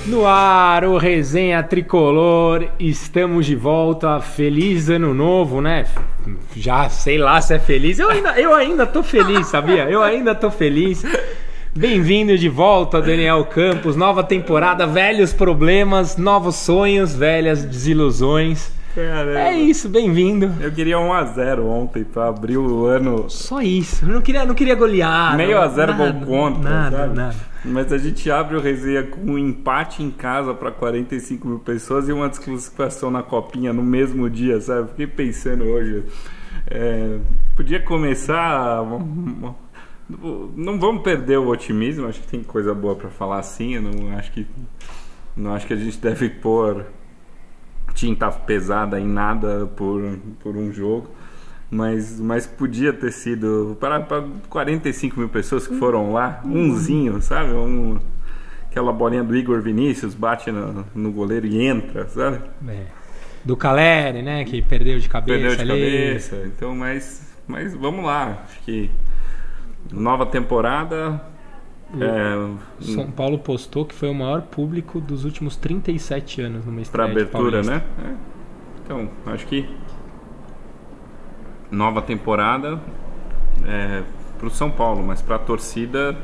No ar, o Resenha Tricolor, estamos de volta, feliz ano novo, né? Já sei lá se é feliz, eu ainda tô feliz, sabia? Eu ainda tô feliz. Bem-vindo de volta, Daniel Campos, nova temporada, velhos problemas, novos sonhos, velhas desilusões. Caramba. É isso, bem-vindo. Eu queria 1-0 ontem pra abrir o ano. Só isso, eu não queria golear. Meio a zero gol contra, nada. Mas a gente abre o Resenha com um empate em casa pra 45 mil pessoas e uma desclassificação na Copinha no mesmo dia, sabe? Fiquei pensando hoje. Podia começar. Não vamos perder o otimismo, acho que tem coisa boa pra falar assim. Eu não acho que a gente deve pôr tinta pesada em nada por um jogo, mas podia ter sido para 45 mil pessoas que foram lá, umzinho, sabe? Aquela bolinha do Igor Vinícius bate no goleiro e entra, sabe? Do Caleri, né? Que perdeu de cabeça. Então, mas vamos lá, acho que nova temporada. São Paulo postou que foi o maior público dos últimos 37 anos numa estreia para abertura, de né? Então, acho que nova temporada para o São Paulo, mas para a torcida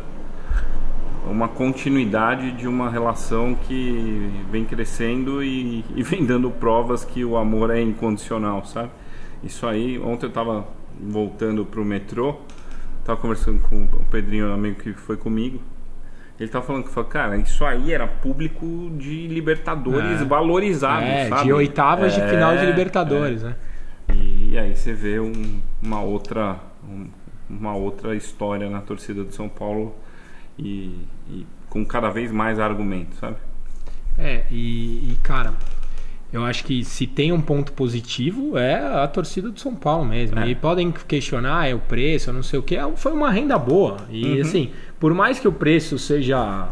uma continuidade de uma relação que vem crescendo e vem dando provas que o amor é incondicional, sabe? Isso aí, ontem eu estava voltando para o metrô, estava conversando com o Pedrinho, um amigo que foi comigo. Ele tava falando cara, isso aí era público de Libertadores valorizado, sabe? De oitavas de final de Libertadores, né? E aí você vê uma outra história na torcida do São Paulo e com cada vez mais argumentos, sabe? Cara, eu acho que se tem um ponto positivo é a torcida do São Paulo mesmo. E podem questionar o preço, não sei o que. Foi uma renda boa. E assim, por mais que o preço seja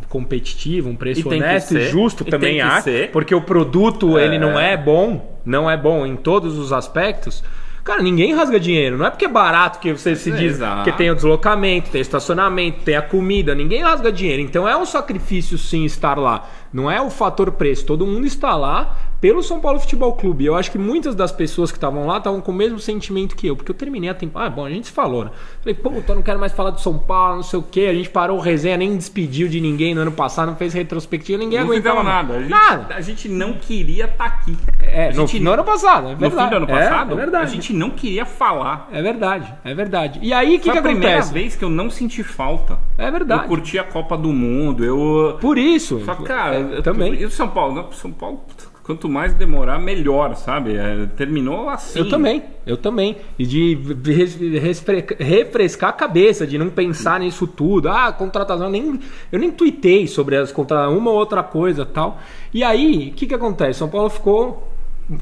competitivo, um preço honesto e justo, também acho. Porque o produto ele não é bom em todos os aspectos. Cara, ninguém rasga dinheiro. Não é porque é barato que você se diz que tem o deslocamento, tem o estacionamento, tem a comida. Ninguém rasga dinheiro. Então é um sacrifício sim estar lá. Não é o fator preço. Todo mundo está lá pelo São Paulo Futebol Clube. Eu acho que muitas das pessoas que estavam lá estavam com o mesmo sentimento que eu. Porque eu terminei a temporada. Bom, a gente se falou, né? Falei, eu não quero mais falar do São Paulo, não sei o quê. A gente parou o resenha, nem despediu de ninguém no ano passado, não fez retrospectiva, ninguém aguentava nada. A gente não queria estar aqui. No ano passado, é verdade. No fim do ano passado, é verdade. A gente não queria falar. É verdade. E aí, o que acontece? Foi a primeira vez que eu não senti falta. É verdade. Eu curti a Copa do Mundo, Por isso. Só que, cara, também. E o São Paulo? São Paulo, quanto mais demorar, melhor, sabe? Terminou assim. Eu também. E de refrescar a cabeça, de não pensar nisso tudo. Contratação. Eu nem tuitei sobre as contratações, uma ou outra coisa tal. E aí, o que acontece? São Paulo ficou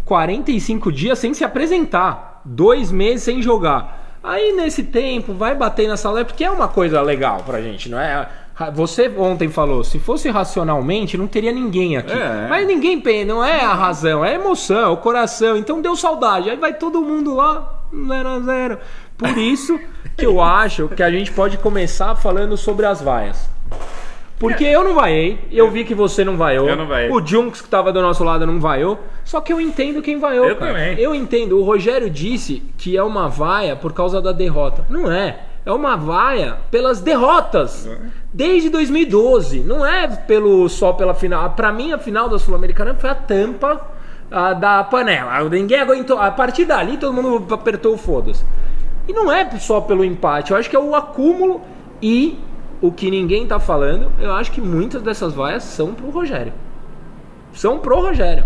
45 dias sem se apresentar, 2 meses sem jogar. Aí nesse tempo vai bater na sala, porque é uma coisa legal pra gente, não é? Você ontem falou, se fosse racionalmente não teria ninguém aqui. Mas ninguém não é a razão, é a emoção, é o coração. Então deu saudade, aí vai todo mundo lá 0-0. Por isso que eu acho que a gente pode começar falando sobre as vaias. Porque eu não vaiei, eu vi que você não vaiou. Eu não vaiei. O Junks que estava do nosso lado não vaiou. Só que eu entendo quem vaiou. Eu também. Eu entendo. O Rogério disse que é uma vaia por causa da derrota. Não é. É uma vaia pelas derrotas. Desde 2012. Não é só pela final. Pra mim, a final da Sul-Americana foi a tampa da panela. Ninguém aguentou. A partir dali, todo mundo apertou o foda-se. E não é só pelo empate. Eu acho que é o acúmulo e... O que ninguém tá falando, eu acho que muitas dessas vaias são pro Rogério. São pro Rogério.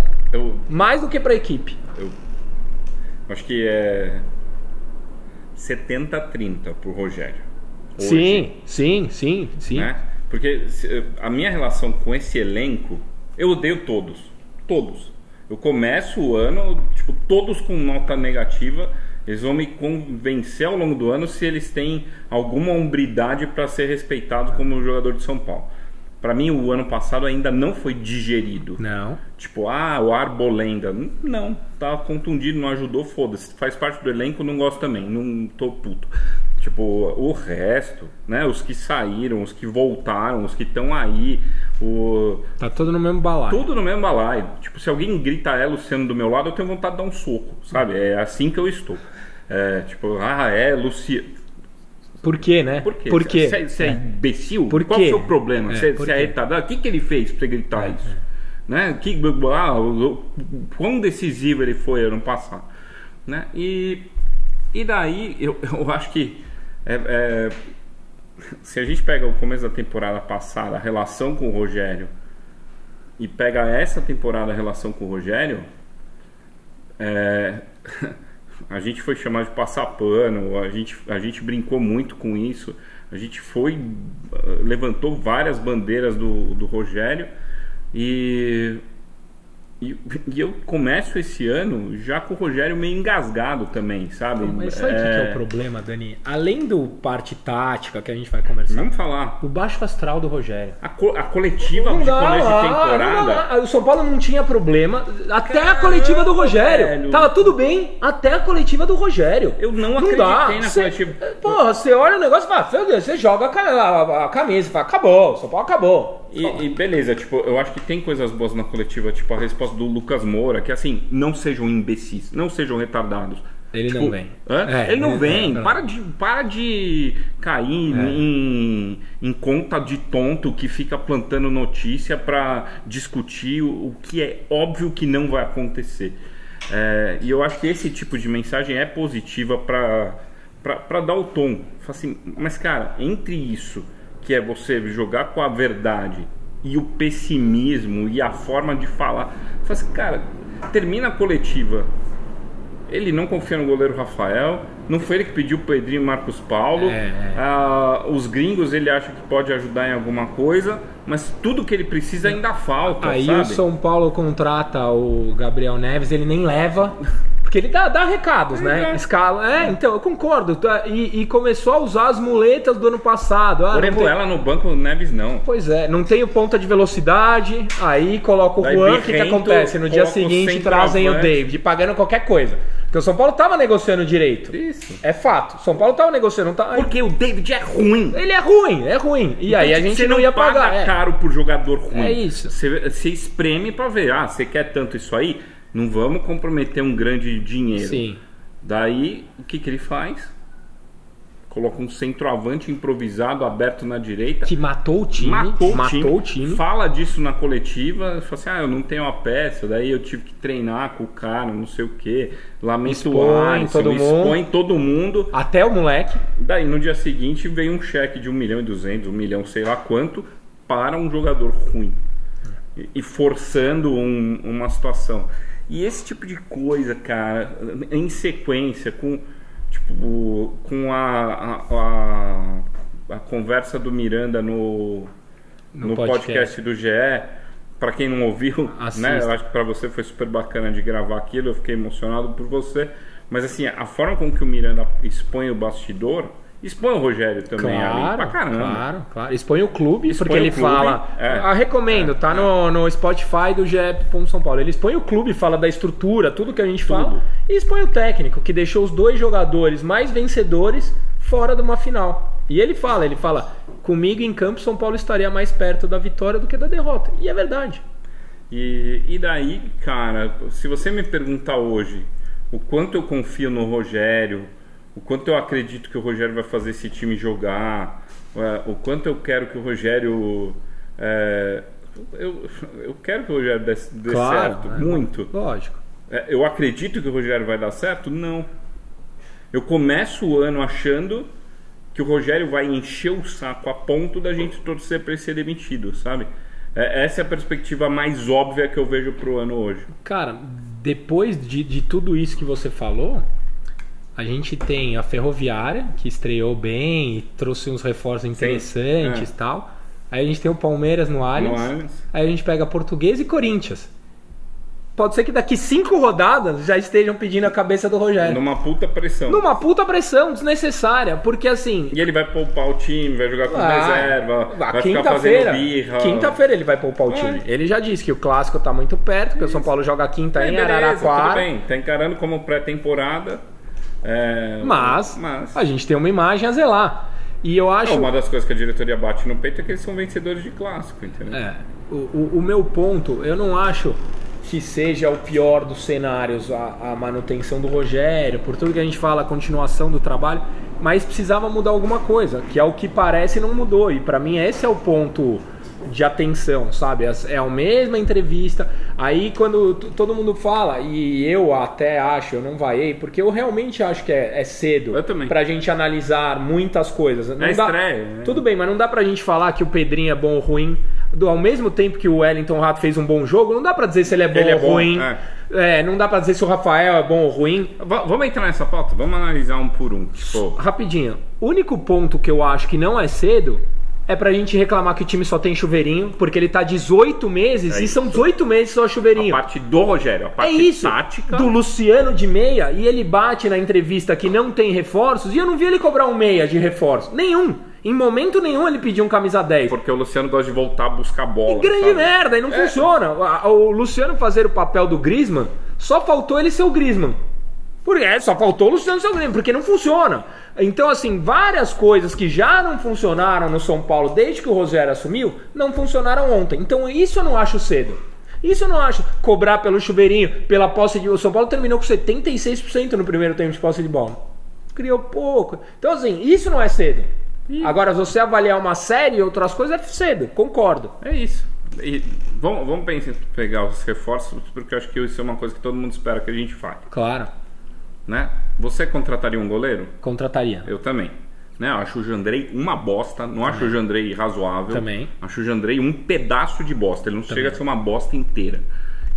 Mais do que pra equipe. Eu acho que é 70-30 pro Rogério. Hoje. Sim. Né? Porque a minha relação com esse elenco, eu odeio todos. Todos. Eu começo o ano, todos com nota negativa. Eles vão me convencer ao longo do ano se eles têm alguma hombridade para ser respeitados como jogador de São Paulo. Para mim, o ano passado ainda não foi digerido. Não. O Arbolenda. Não, tava contundido, não ajudou, foda-se. Faz parte do elenco, não gosto também, não tô puto. O resto, né? Os que saíram, os que voltaram, os que estão aí, Tá tudo no mesmo balaio. Tudo no mesmo balaio. Tipo, se alguém grita Luciano do meu lado, eu tenho vontade de dar um soco, sabe? É assim que eu estou. Tipo, Luciano. Por quê, né? Por quê? Você é imbecil? Por Qual quê? é o seu problema? Você é retardado? O que ele fez pra você gritar isso? Né? Quão decisivo ele foi ano passado? Né? E daí, eu acho que se a gente pega o começo da temporada passada, a relação com o Rogério, e pega essa temporada, a relação com o Rogério, a gente foi chamado de passar pano, a gente brincou muito com isso, a gente levantou várias bandeiras do Rogério, e eu começo esse ano já com o Rogério meio engasgado também, sabe? Mas sabe o que é o problema, Dani? Além do parte tática que a gente vai conversar, vamos falar. O baixo astral do Rogério. A coletiva de começo de temporada. O São Paulo não tinha problema. Até a coletiva do Rogério. Velho. Tava tudo bem. Até a coletiva do Rogério. Eu não acreditei na coletiva. Porra, você olha o negócio e fala, você joga a camisa e fala, acabou, o São Paulo acabou. E beleza, tipo, eu acho que tem coisas boas na coletiva, tipo a resposta do Lucas Moura, que assim, não sejam imbecis, não sejam retardados. Ele tipo, não vem. Ele não vem. Para de cair em conta de tonto que fica plantando notícia para discutir o que é óbvio que não vai acontecer. E eu acho que esse tipo de mensagem é positiva para dar o tom. Assim, mas cara, entre isso, que é você jogar com a verdade, e o pessimismo e a forma de falar, fala assim, cara, termina a coletiva, ele não confia no goleiro Rafael, não foi ele que pediu o Pedrinho e Marcos Paulo, os gringos ele acha que pode ajudar em alguma coisa, mas tudo que ele precisa ainda falta. Aí sabe? O São Paulo contrata o Gabriel Neves, ele nem leva, porque ele dá recados, né? Escala. Então, eu concordo. E começou a usar as muletas do ano passado. Ela no banco, o Neves não. Pois é, não tem o ponta de velocidade, aí coloca o Juan, o que acontece? No dia seguinte trazem o David, pagando qualquer coisa. Porque o São Paulo tava negociando direito. Isso. É fato. O São Paulo tava negociando. Porque o David é ruim. Ele é ruim. E então, aí a gente não ia pagar. Você não paga caro por jogador ruim. É isso. Você espreme pra ver. Você quer tanto isso aí? Não vamos comprometer um grande dinheiro. Sim. Daí, o que ele faz? Coloca um centroavante improvisado, aberto na direita. Que matou o time. Matou o time. Fala disso na coletiva. Fala assim, eu não tenho a peça. Daí eu tive que treinar com o cara, não sei o quê. Lamento expõe todo mundo. Até o moleque. Daí, no dia seguinte, veio um cheque de 1.200.000, 1 milhão, sei lá quanto, para um jogador ruim. E forçando uma situação. E esse tipo de coisa, cara, em sequência, com a conversa do Miranda no podcast do GE, para quem não ouviu, né, eu acho que para você foi super bacana de gravar aquilo, eu fiquei emocionado por você, mas assim, a forma com que o Miranda expõe o bastidor, expõe o Rogério também, ali pra caramba. Claro. Expõe o clube, porque ele fala. Recomendo, tá no Spotify do GE. São Paulo. Ele expõe o clube, fala da estrutura, tudo que a gente fala. E expõe o técnico, que deixou os dois jogadores mais vencedores fora de uma final. E ele fala, comigo em campo, São Paulo estaria mais perto da vitória do que da derrota. E é verdade. E daí, cara, se você me perguntar hoje o quanto eu confio no Rogério, o quanto eu acredito que o Rogério vai fazer esse time jogar, o quanto eu quero que o Rogério... eu quero que o Rogério dê certo, muito. Lógico. Eu acredito que o Rogério vai dar certo? Não. Eu começo o ano achando que o Rogério vai encher o saco a ponto da gente torcer para ele ser demitido, sabe? Essa é a perspectiva mais óbvia que eu vejo pro ano hoje. Cara, depois de tudo isso que você falou... A gente tem a Ferroviária, que estreou bem e trouxe uns reforços interessantes e tal. Aí a gente tem o Palmeiras no Allianz. Aí a gente pega Português e Corinthians. Pode ser que daqui 5 rodadas já estejam pedindo a cabeça do Rogério. Numa puta pressão desnecessária. Porque assim... E ele vai poupar o time, vai jogar com reserva, vai ficar fazendo birra. Quinta-feira ele vai poupar o time. Ele já disse que o Clássico tá muito perto, porque o São Paulo joga quinta em Araraquara. Tudo bem, tá encarando como pré-temporada. Mas a gente tem uma imagem a zelar. E eu acho... Uma das coisas que a diretoria bate no peito é que eles são vencedores de clássico, entendeu? O meu ponto, eu não acho que seja o pior dos cenários a manutenção do Rogério, por tudo que a gente fala, a continuação do trabalho, mas precisava mudar alguma coisa, que é o que parece não mudou, e para mim esse é o ponto de atenção, sabe? É a mesma entrevista, aí quando todo mundo fala, e eu até acho, eu não vaiei, porque eu realmente acho que é cedo pra gente analisar muitas coisas. Não estreia, né? Tudo bem, mas não dá pra gente falar que o Pedrinho é bom ou ruim. Ao mesmo tempo que o Wellington Rato fez um bom jogo, não dá pra dizer se ele é bom ou ruim. Não dá pra dizer se o Rafael é bom ou ruim. Vamos entrar nessa pauta? Vamos analisar um por um. Rapidinho. O único ponto que eu acho que não é cedo é pra gente reclamar que o time só tem chuveirinho, porque ele tá 18 meses e são 18 meses só chuveirinho. A parte do Rogério, a parte tática. Do Luciano de meia, e ele bate na entrevista que não tem reforços, e eu não vi ele cobrar um meia de reforço. Nenhum. Em momento nenhum ele pediu um camisa 10. Porque o Luciano gosta de voltar a buscar bola. E grande merda, e não funciona. O Luciano fazer o papel do Griezmann, só faltou ele ser o Griezmann. Só faltou o Luciano ser o Griezmann, porque não funciona. Então, assim, várias coisas que já não funcionaram no São Paulo desde que o Rogério assumiu, não funcionaram ontem. Então, isso eu não acho cedo. Isso eu não acho cobrar pelo chuveirinho, pela posse de... O São Paulo terminou com 76% no primeiro tempo de posse de bola. Criou pouco. Então, assim, isso não é cedo. Agora, você avaliar uma série e outras coisas é cedo, concordo. É isso. E vamos pegar os reforços, porque eu acho que isso é uma coisa que todo mundo espera que a gente faça. Claro. Né? Você contrataria um goleiro? Contrataria. Eu também. Né? Eu acho o Jandrei uma bosta, não acho o Jandrei razoável. Também. Acho o Jandrei um pedaço de bosta, ele não chega a ser uma bosta inteira.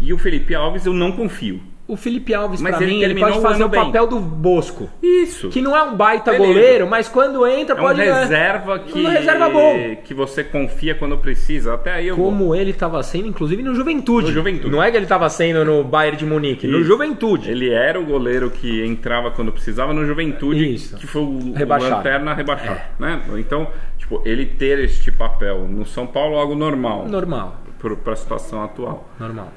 E o Felipe Alves eu não confio. O Felipe Alves, pra mim, ele pode fazer o papel do Bosco. Isso. Que não é um baita goleiro, mas quando entra pode... É uma reserva que... Uma reserva bom. Que você confia quando precisa. Até aí Como ele estava sendo, inclusive, no Juventude. No Juventude. Não é que ele estava sendo no Bayern de Munique, no Juventude. Ele era o goleiro que entrava quando precisava no Juventude. Isso. Que foi o lanterna rebaixado. Né? Então, tipo, ele ter este papel no São Paulo é algo normal. Normal. Para a situação atual. Normal.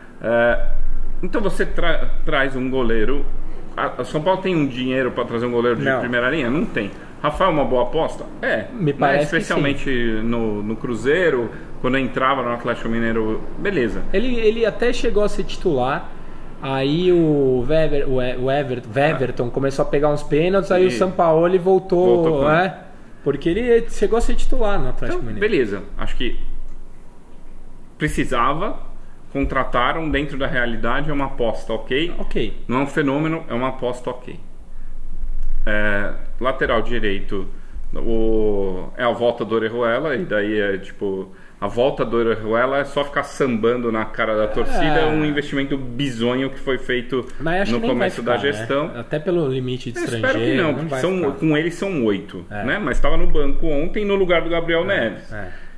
Então você traz um goleiro. A São Paulo tem um dinheiro para trazer um goleiro de primeira linha? Não tem. Rafael é uma boa aposta? Me parece especialmente que sim. No Cruzeiro, quando entrava no Atlético Mineiro, beleza. Ele até chegou a ser titular. Aí o Everton começou a pegar uns pênaltis. Aí o Sampaoli voltou porque ele chegou a ser titular no Atlético Mineiro. Beleza, acho que precisava. Contrataram dentro da realidade, é uma aposta ok. Não é um fenômeno, é uma aposta ok. Lateral direito é a volta do Orejuela, e daí é tipo a volta do Orejuela é só ficar sambando na cara da torcida. É um investimento bizonho que foi feito no começo da gestão, né? Até pelo limite de estrangeiro. Espero que não, porque com eles são 8, né? Mas estava no banco ontem no lugar do Gabriel Neves.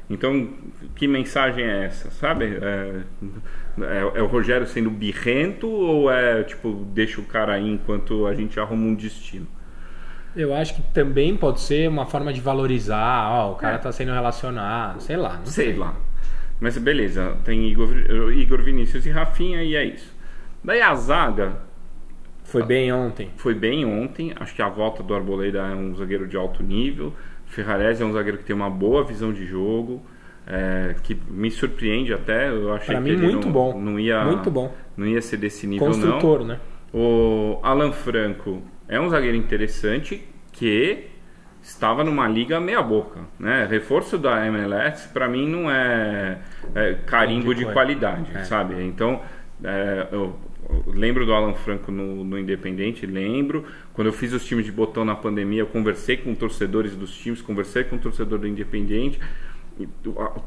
Então, que mensagem é essa, sabe? É o Rogério sendo birrento ou é tipo, deixa o cara aí enquanto a gente arruma um destino? Eu acho que também pode ser uma forma de valorizar, o cara tá sendo relacionado, sei lá. Não sei lá. Mas beleza, tem Igor Vinícius e Rafinha e é isso. Daí a zaga... Foi bem ontem, acho que a volta do Arboleda é um zagueiro de alto nível. Ferrarese é um zagueiro que tem uma boa visão de jogo, que me surpreende até. Eu achei que ele não ia ser desse nível. Construtor, né? O Alan Franco é um zagueiro interessante que estava numa liga meia boca, né? Reforço da MLS para mim não é carimbo de qualidade, sabe? Então eu lembro do Alan Franco no Independente, lembro. Quando eu fiz os times de botão na pandemia, eu conversei com torcedores dos times, conversei com o torcedor do Independente.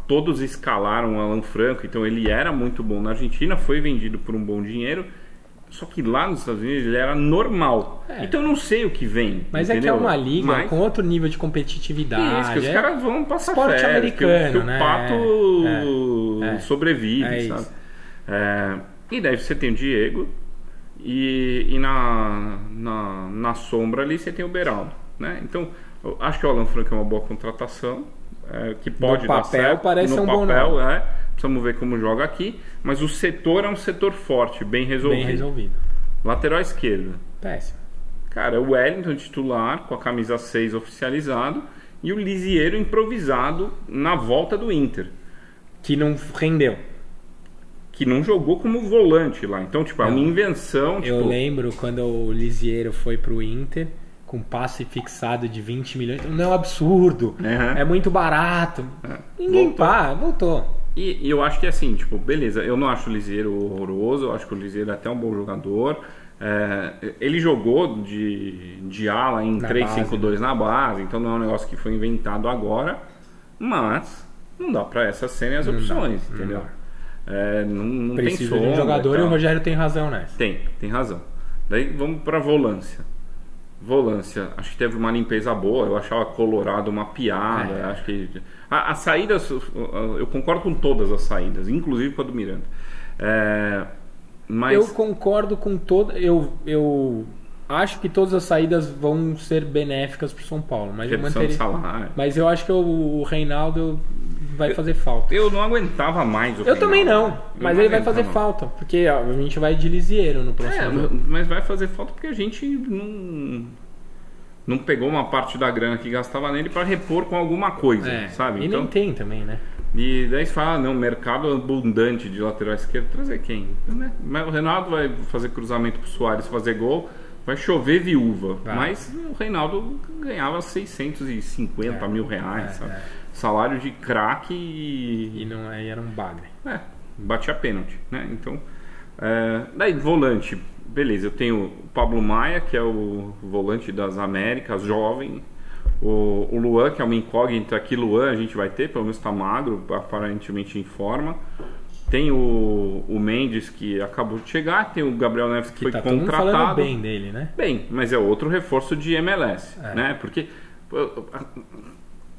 Todos escalaram o Alan Franco, então ele era muito bom na Argentina, foi vendido por um bom dinheiro. Só que lá nos Estados Unidos ele era normal. Então eu não sei o que vem. Mas entendeu? É que é uma liga com outro nível de competitividade. Isso, que os caras vão passar esporte férias, americano, que o pato sobrevive, sabe? E daí você tem o Diego e na sombra ali você tem o Beraldo, né? Então eu acho que o Alan Franco é uma boa contratação, que pode dar certo. Parece no um papel, bom nome. Precisamos ver como joga aqui, mas o setor é um setor forte, bem resolvido. Lateral esquerda, péssimo. Cara, o Wellington titular com a camisa 6 oficializado e o Lisiero improvisado na volta do Inter. Que não rendeu. Que não jogou como volante lá. Então, tipo, é uma invenção. Eu lembro quando o Lisiero foi pro Inter com passe fixado de 20 milhões. Não é um absurdo. É muito barato. Ninguém voltou. E eu acho que assim, tipo, beleza, eu não acho o Lisiero horroroso, eu acho que o Lisiero é até um bom jogador. Ele jogou de ala em 3-5-2 na base, então não é um negócio que foi inventado agora, mas não dá pra essas serem as opções, entendeu? Não precisa tem de um jogador e o Rogério tem razão nessa. Tem razão. Daí vamos pra volância. Acho que teve uma limpeza boa. Eu achava Colorado uma piada. Acho que as saídas, eu concordo com todas as saídas, inclusive com a do Miranda. Mas eu concordo com todas. Eu acho que todas as saídas vão ser benéficas para o São Paulo, mas mas eu acho que o Reinaldo vai fazer falta. Eu não aguentava mais o Reinaldo. Também não, mas ele vai fazer falta, porque a gente vai de Lisiero no próximo jogo. Mas vai fazer falta porque a gente não pegou uma parte da grana que gastava nele para repor com alguma coisa, sabe? E então, nem tem também, né? E daí você fala, não, mercado abundante de lateral esquerdo, trazer quem? Mas o Reinaldo vai fazer cruzamento pro Soares fazer gol, vai chover viúva. Mas o Reinaldo ganhava 650 mil reais, sabe? Salário de craque e não aí era um bagre. Batia pênalti, né? Então, daí volante, beleza, eu tenho o Pablo Maia, que é o volante das Américas, jovem. O Luan, que é uma incógnita aqui. Luan a gente vai ter, pelo menos está magro, aparentemente em forma. Tem o Mendes, que acabou de chegar. Tem o Gabriel Neves, que foi contratado. Todo mundo falando bem dele, né? Bem, mas é outro reforço de MLS, né? Porque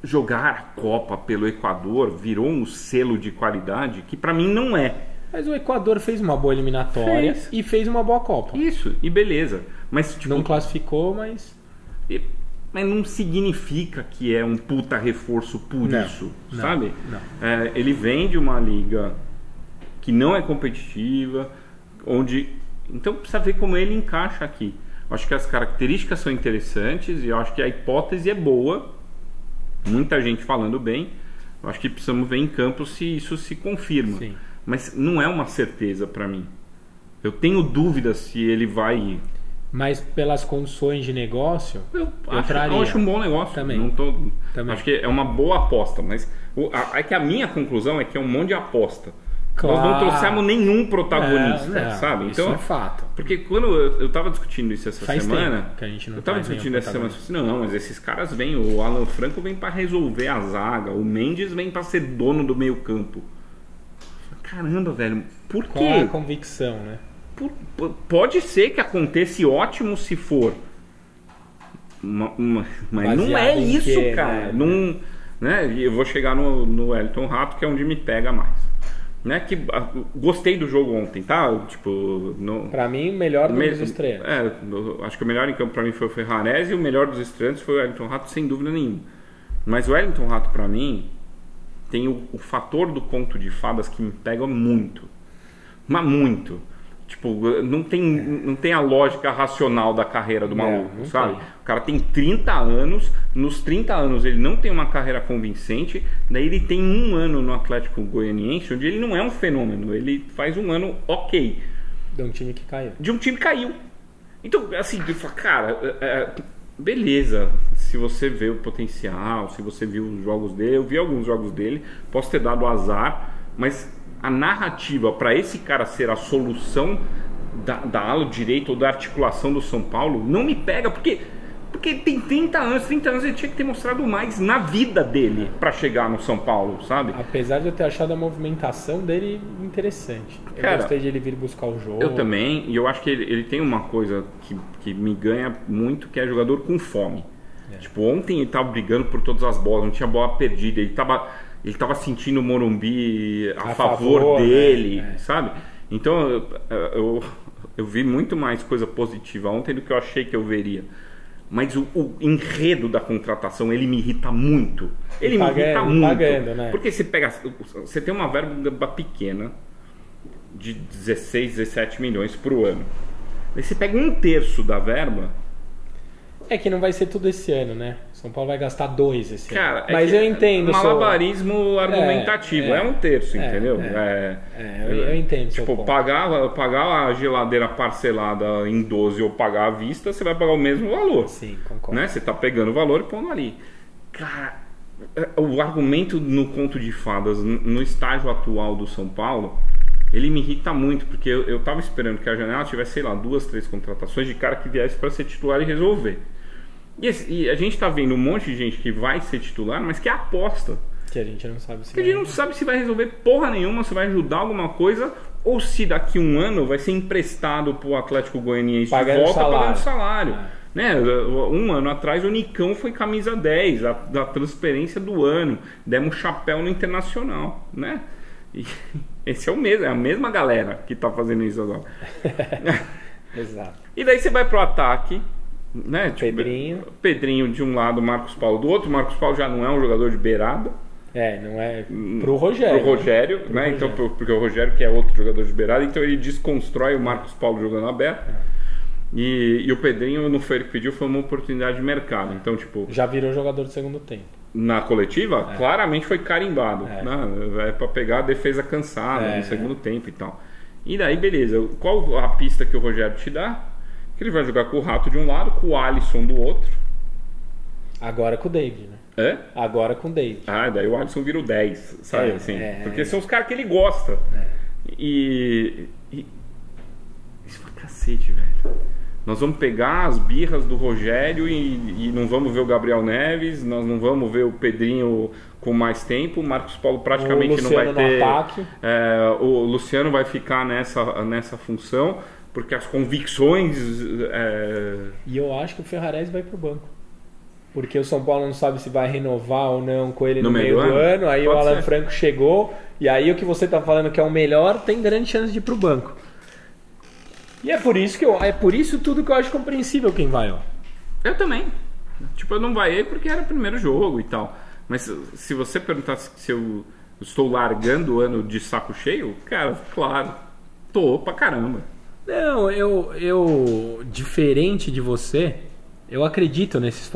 jogar a Copa pelo Equador virou um selo de qualidade que pra mim não é. Mas o Equador fez uma boa eliminatória e fez uma boa Copa. Isso, e beleza. Mas, tipo, não classificou, mas não significa que é um puta reforço por isso, sabe? Não. Ele vem de uma liga que não é competitiva, então precisa ver como ele encaixa aqui. Eu acho que as características são interessantes e eu acho que a hipótese é boa. Muita gente falando bem. Eu acho que precisamos ver em campo se isso se confirma. Sim. Mas não é uma certeza para mim. Eu tenho dúvidas se ele vai ir. Mas pelas condições de negócio, eu acho um bom negócio. Também. Também. Acho que é uma boa aposta. Mas que a minha conclusão é que é um monte de aposta. Claro. Nós não trouxemos nenhum protagonista, sabe? Então, isso é fato. Porque quando eu estava discutindo isso essa semana, que a gente não eu estava discutindo essa semana, assim, não, mas esses caras vêm, o Alan Franco vem para resolver a zaga, o Mendes vem para ser dono do meio campo. Caramba, velho, por quê? Qual é a convicção, né? Pode ser que aconteça, ótimo se for, mas baseado não é isso, cara. Não, né? Eu vou chegar no Wellington Rato, que é onde me pega mais. Né, que gostei do jogo ontem, tá? Tipo, pra mim, melhor dos estreantes. Acho que o melhor em campo pra mim foi o Ferrarese e o melhor dos estreantes foi o Wellington Rato, sem dúvida nenhuma. Mas o Wellington Rato, pra mim, tem o fator do conto de fadas que me pega muito. Mas muito. Tipo, não tem a lógica racional da carreira do maluco, sabe? Tem. O cara tem 30 anos, nos 30 anos ele não tem uma carreira convincente, daí ele tem um ano no Atlético Goianiense, onde ele não é um fenômeno, ele faz um ano ok. De um time que caiu. Então, assim, eu falo, cara, beleza, se você vê o potencial, se você viu os jogos dele, eu vi alguns jogos dele, posso ter dado azar, mas a narrativa para esse cara ser a solução da ala direita ou da articulação do São Paulo não me pega, porque tem 30 anos ele tinha que ter mostrado mais na vida dele para chegar no São Paulo, sabe? Apesar de eu ter achado a movimentação dele interessante. Eu gostei de ele vir buscar o jogo. Eu também, e eu acho que ele tem uma coisa que me ganha muito, que é jogador com fome. Tipo, ontem ele tava brigando por todas as bolas, não tinha bola perdida, ele tava sentindo o Morumbi a favor dele, sabe? Então eu vi muito mais coisa positiva ontem do que eu achei que eu veria. Mas o enredo da contratação, ele me irrita muito. Ele me irrita muito. Né? Porque você tem uma verba pequena de 16, 17 milhões por ano. Aí você pega um terço da verba É que não vai ser tudo esse ano, né? São Paulo vai gastar 2 esse ano. Mas eu entendo. Malabarismo argumentativo. É um terço, entendeu? Eu entendo. Tipo, pagar a geladeira parcelada em 12 ou pagar à vista, você vai pagar o mesmo valor. Sim, concordo. Né? Você tá pegando o valor e pondo ali. Cara, o argumento no conto de fadas, no estágio atual do São Paulo, ele me irrita muito, porque eu tava esperando que a janela tivesse, sei lá, 2, 3 contratações de cara que viesse para ser titular e resolver. E a gente tá vendo um monte de gente que vai ser titular, mas que aposta. Que a gente não sabe se que a gente não sabe se vai resolver porra nenhuma, se vai ajudar alguma coisa, ou se daqui um ano vai ser emprestado pro Atlético Goianiense de volta pagando salário. Né? Um ano atrás o Nicão foi camisa 10 da transferência do ano. Demos chapéu no Internacional, né? E esse é o mesmo, é a mesma galera que tá fazendo isso agora. Exato. E daí você vai pro ataque, né? Tipo, Pedrinho de um lado, Marcos Paulo do outro. Marcos Paulo já não é um jogador de beirada. Não é pro Rogério. Pro Rogério, né? Então, porque o Rogério que é outro jogador de beirada, então ele desconstrói o Marcos Paulo jogando aberto. E o Pedrinho não foi ele que pediu, foi uma oportunidade de mercado. Então, tipo, já virou jogador de segundo tempo. Na coletiva, claramente foi carimbado. Né? É pra pegar a defesa cansada no segundo tempo e tal. E daí, beleza. Qual a pista que o Rogério te dá? Que ele vai jogar com o Rato de um lado, com o Alisson do outro. Agora com o David, né? Agora com o David. Daí o Alisson vira o 10, sabe? Porque são os caras que ele gosta. E isso foi cacete, velho. Nós vamos pegar as birras do Rogério e não vamos ver o Gabriel Neves, nós não vamos ver o Pedrinho com mais tempo, o Marcos Paulo praticamente não vai ter. O Luciano vai ficar nessa função, porque as convicções. E eu acho que o Ferrarese vai pro banco. Porque o São Paulo não sabe se vai renovar ou não com ele no meio do ano. Aí o Alan Franco chegou, e aí o que você tá falando que é o melhor tem grande chance de ir pro banco. E é por isso tudo que eu acho compreensível quem vai, ó. Eu também. Tipo, eu não vai porque era o primeiro jogo e tal. Mas se você perguntasse se eu estou largando o ano de saco cheio, cara, claro, tô pra caramba. Não, eu diferente de você, eu acredito nesses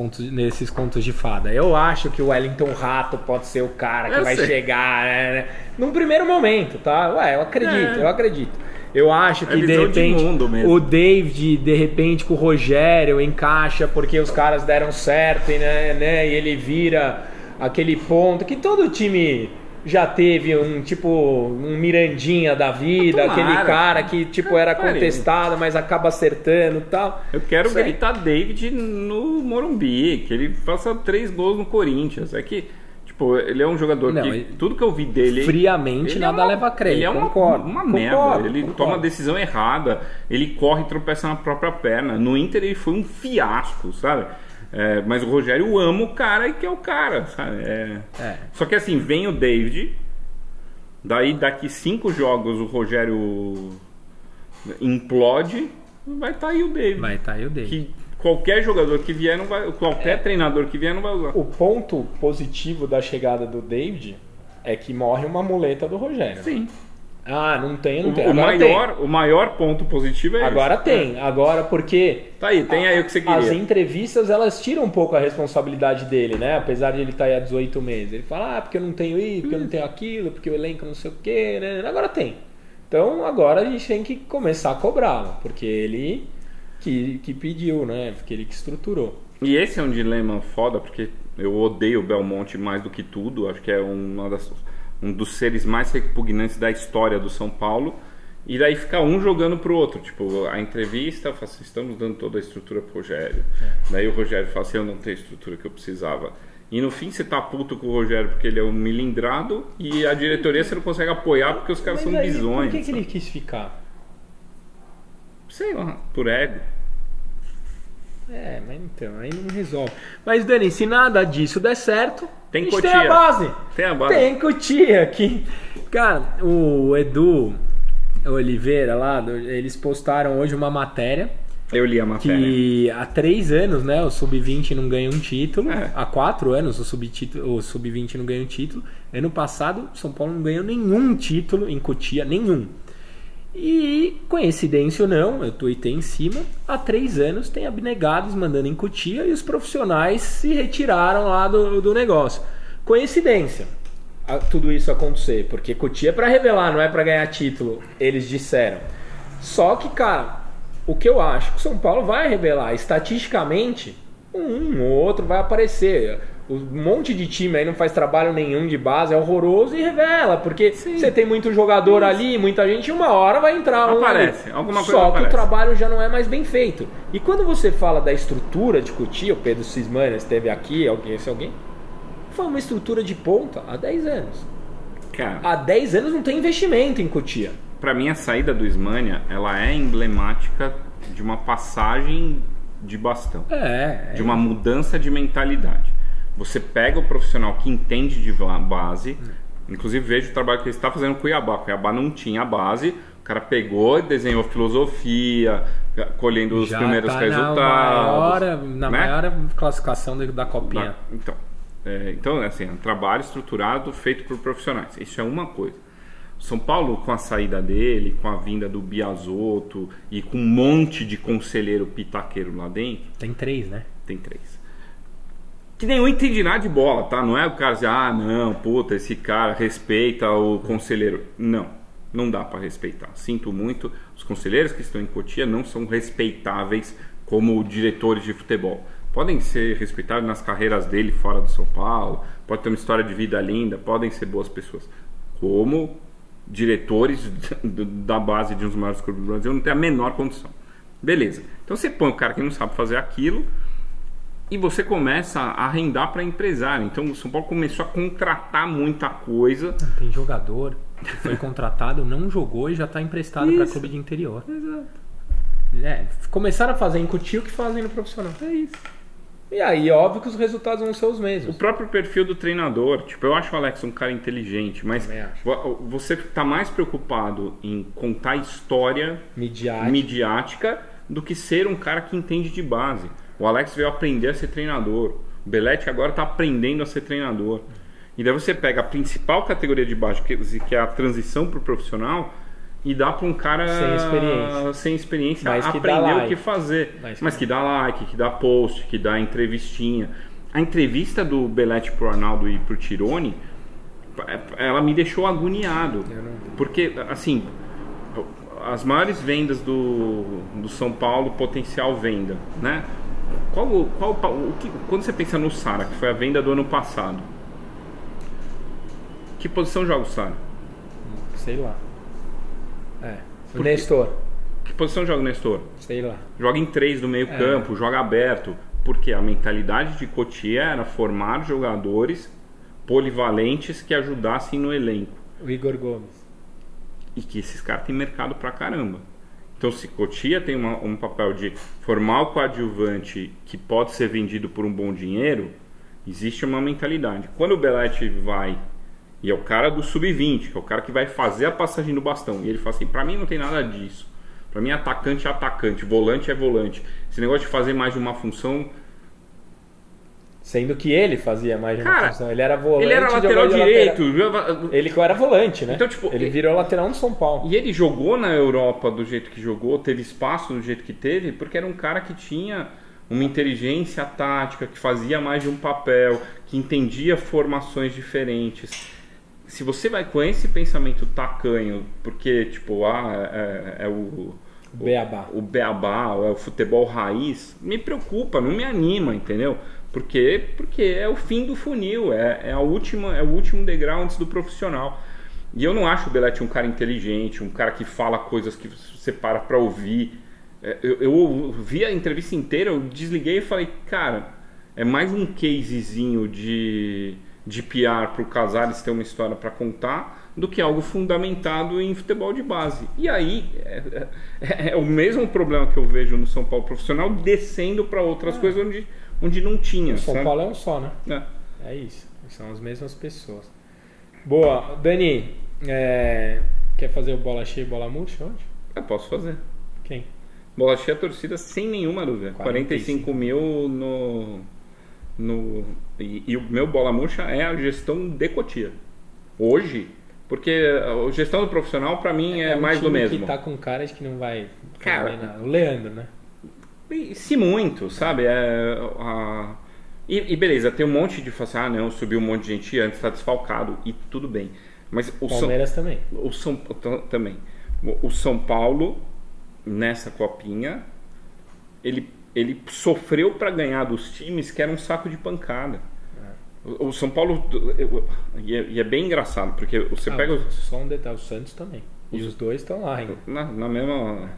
contos de fada. Eu acho que o Wellington Rato pode ser o cara que vai chegar, né? Num primeiro momento, tá? Eu acredito. Eu acho que de repente o David, de repente com o Rogério encaixa porque os caras deram certo, né? E ele vira aquele ponto que todo time já teve um Mirandinha da vida, aquele cara que era contestado, mas acaba acertando e tal. Eu quero gritar David no Morumbi, que ele faça 3 gols no Corinthians. É que ele é um jogador que tudo que eu vi dele friamente nada leva a crer. Ele é uma merda. Ele toma a decisão errada, ele corre e tropeça na própria perna. No Inter ele foi um fiasco, sabe? Mas o Rogério ama o cara e quer o cara, sabe? Só que assim, vem o David, daí daqui 5 jogos o Rogério implode, vai estar aí o David. Que qualquer jogador que vier não vai, qualquer treinador que vier não vai usar. O ponto positivo da chegada do David é que morre uma muleta do Rogério. Sim. Não tem. O maior ponto positivo é agora esse. Tem. Agora porque tá aí, tem aí o que você queria. As entrevistas elas tiram um pouco a responsabilidade dele, né? Apesar de ele estar aí há 18 meses. Ele fala, porque eu não tenho isso, porque eu não tenho aquilo, porque o elenco não sei o quê, né? Agora tem. Então agora a gente tem que começar a cobrá-lo, porque ele que pediu, né? Porque ele que estruturou. E esse é um dilema foda, porque eu odeio o Belmonte mais do que tudo. Acho que é um dos seres mais repugnantes da história do São Paulo. E daí fica um jogando pro outro. Tipo, a entrevista, eu falo assim, estamos dando toda a estrutura pro Rogério. Daí o Rogério fala assim, eu não tenho a estrutura que eu precisava. E no fim você tá puto com o Rogério porque ele é um milindrado, e a diretoria você não consegue apoiar porque os caras são bisões. Por que ele quis ficar? Sei lá, por ego. Mas então, aí não resolve. Mas Dani, se nada disso der certo, tem a base. Tem a base. Tem Cotia aqui. Cara, o Edu Oliveira lá, eles postaram hoje uma matéria. Eu li a matéria. Que há 3 anos, né, o Sub-20 não ganha um título. Há 4 anos o Sub-20 não ganha um título. Ano passado, São Paulo não ganhou nenhum título em Cotia, nenhum. E, coincidência ou não, eu tuitei em cima, há 3 anos tem abnegados mandando em Cotia e os profissionais se retiraram lá do negócio. Coincidência tudo isso acontecer, porque Cotia é para revelar, não é para ganhar título, eles disseram. Só que, cara, o que eu acho que o São Paulo vai revelar, estatisticamente, um ou outro vai aparecer. Um monte de time aí não faz trabalho nenhum de base, é horroroso e revela, porque você tem muito jogador ali, muita gente, uma hora vai entrar um. Aparece, alguma coisa só aparece. Que o trabalho já não é mais bem feito. E quando você fala da estrutura de Cotia, o Pedro Cismani esteve aqui, alguém, foi uma estrutura de ponta há 10 anos. Cara, há 10 anos não tem investimento em Cotia. Pra mim, a saída do Ismania, ela é emblemática de uma passagem de bastão. De uma mudança de mentalidade. Você pega o profissional que entende de base, inclusive vejo o trabalho que ele está fazendo no Cuiabá. Cuiabá não tinha base, o cara pegou e desenhou filosofia, colhendo os primeiros resultados. Na maior classificação da Copinha. Então, assim, é um trabalho estruturado feito por profissionais. Isso é uma coisa. São Paulo, com a saída dele, com a vinda do Biasotto e com um monte de conselheiro pitaqueiro lá dentro. Tem 3, né? Tem 3. Que nenhum entende nada de bola, tá? Não é o cara dizer, não, puta, esse cara respeita o conselheiro. Não dá pra respeitar. Sinto muito. Os conselheiros que estão em Cotia não são respeitáveis como diretores de futebol. Podem ser respeitados nas carreiras dele fora do São Paulo, pode ter uma história de vida linda, podem ser boas pessoas. Como diretores da base de um dos maiores clubes do Brasil, não tem a menor condição. Beleza. Então você põe o cara que não sabe fazer aquilo e você começa a arrendar para empresário. Então o São Paulo começou a contratar muita coisa. Tem jogador que foi contratado, não jogou e já está emprestado para clube de interior. Exato. Começaram a fazer em Cotia o que fazem no profissional. É isso. E aí, óbvio que os resultados vão ser os mesmos. O próprio perfil do treinador. Tipo, eu acho o Alex um cara inteligente, mas você está mais preocupado em contar história midiática do que ser um cara que entende de base. O Alex veio aprender a ser treinador. O Belletti agora está aprendendo a ser treinador. E daí você pega a principal categoria de base, que é a transição para o profissional, e dá para um cara sem experiência aprender o que fazer. Mas que dá like, que dá post, que dá entrevistinha. A entrevista do Belletti pro Arnaldo e pro Tironi, ela me deixou agoniado. Porque, assim, as maiores vendas do São Paulo, potencial venda, né? Quando você pensa no Sara, que foi a venda do ano passado, que posição joga o Sara? Sei lá. O Nestor. Que posição joga o Nestor? Sei lá. Joga em 3 do meio campo, joga aberto. Porque a mentalidade de Cotia era formar jogadores polivalentes que ajudassem no elenco. O Igor Gomes. E que esses caras têm mercado pra caramba. Então, se Cotia tem um papel de formar o coadjuvante que pode ser vendido por um bom dinheiro, existe uma mentalidade. Quando o Belletti vai... E é o cara do sub-20, que é o cara que vai fazer a passagem do bastão. E ele fala assim, pra mim não tem nada disso. Pra mim atacante é atacante, volante é volante. Esse negócio de fazer mais de uma função... Sendo que ele fazia mais de uma função. Ele era volante. Ele era lateral direito. Ele era volante, né? Então, tipo, ele virou lateral no São Paulo. E ele jogou na Europa do jeito que jogou, teve espaço do jeito que teve, porque era um cara que tinha uma inteligência tática, que fazia mais de um papel, que entendia formações diferentes. Se você vai com esse pensamento tacanho, porque tipo, o beabá, é o futebol raiz, me preocupa, não me anima, entendeu? Porque é o fim do funil, é o último degrau antes do profissional. E eu não acho o Belletti um cara inteligente, um cara que fala coisas que você para ouvir. Eu vi a entrevista inteira, eu desliguei e falei, cara, é mais um casezinho de PR para o Casares ter uma história para contar do que algo fundamentado em futebol de base. E aí é o mesmo problema que eu vejo no São Paulo profissional descendo para outras coisas onde não tinha. O São Paulo é um só, né? É isso. São as mesmas pessoas. Boa. Dani, quer fazer o bola cheia e bola murcha hoje? Eu posso fazer. Quem? Bola cheia, torcida sem nenhuma dúvida. 45 mil E o meu bola murcha é a gestão de Cotia. Hoje, Porque a gestão do profissional, para mim, é mais do mesmo. Que tá com cara de que não vai... Cara, o Leandro, né? Se muito, sabe? E beleza, tem um monte de... não, subiu um monte de gente antes, está desfalcado, e tudo bem. Mas o Palmeiras também. Também. O São Paulo, nessa copinha, ele sofreu para ganhar dos times que era um saco de pancada. O São Paulo, e é bem engraçado, porque você pega... Só um detalhe, o Santos também. E os dois estão lá ainda. Na mesma...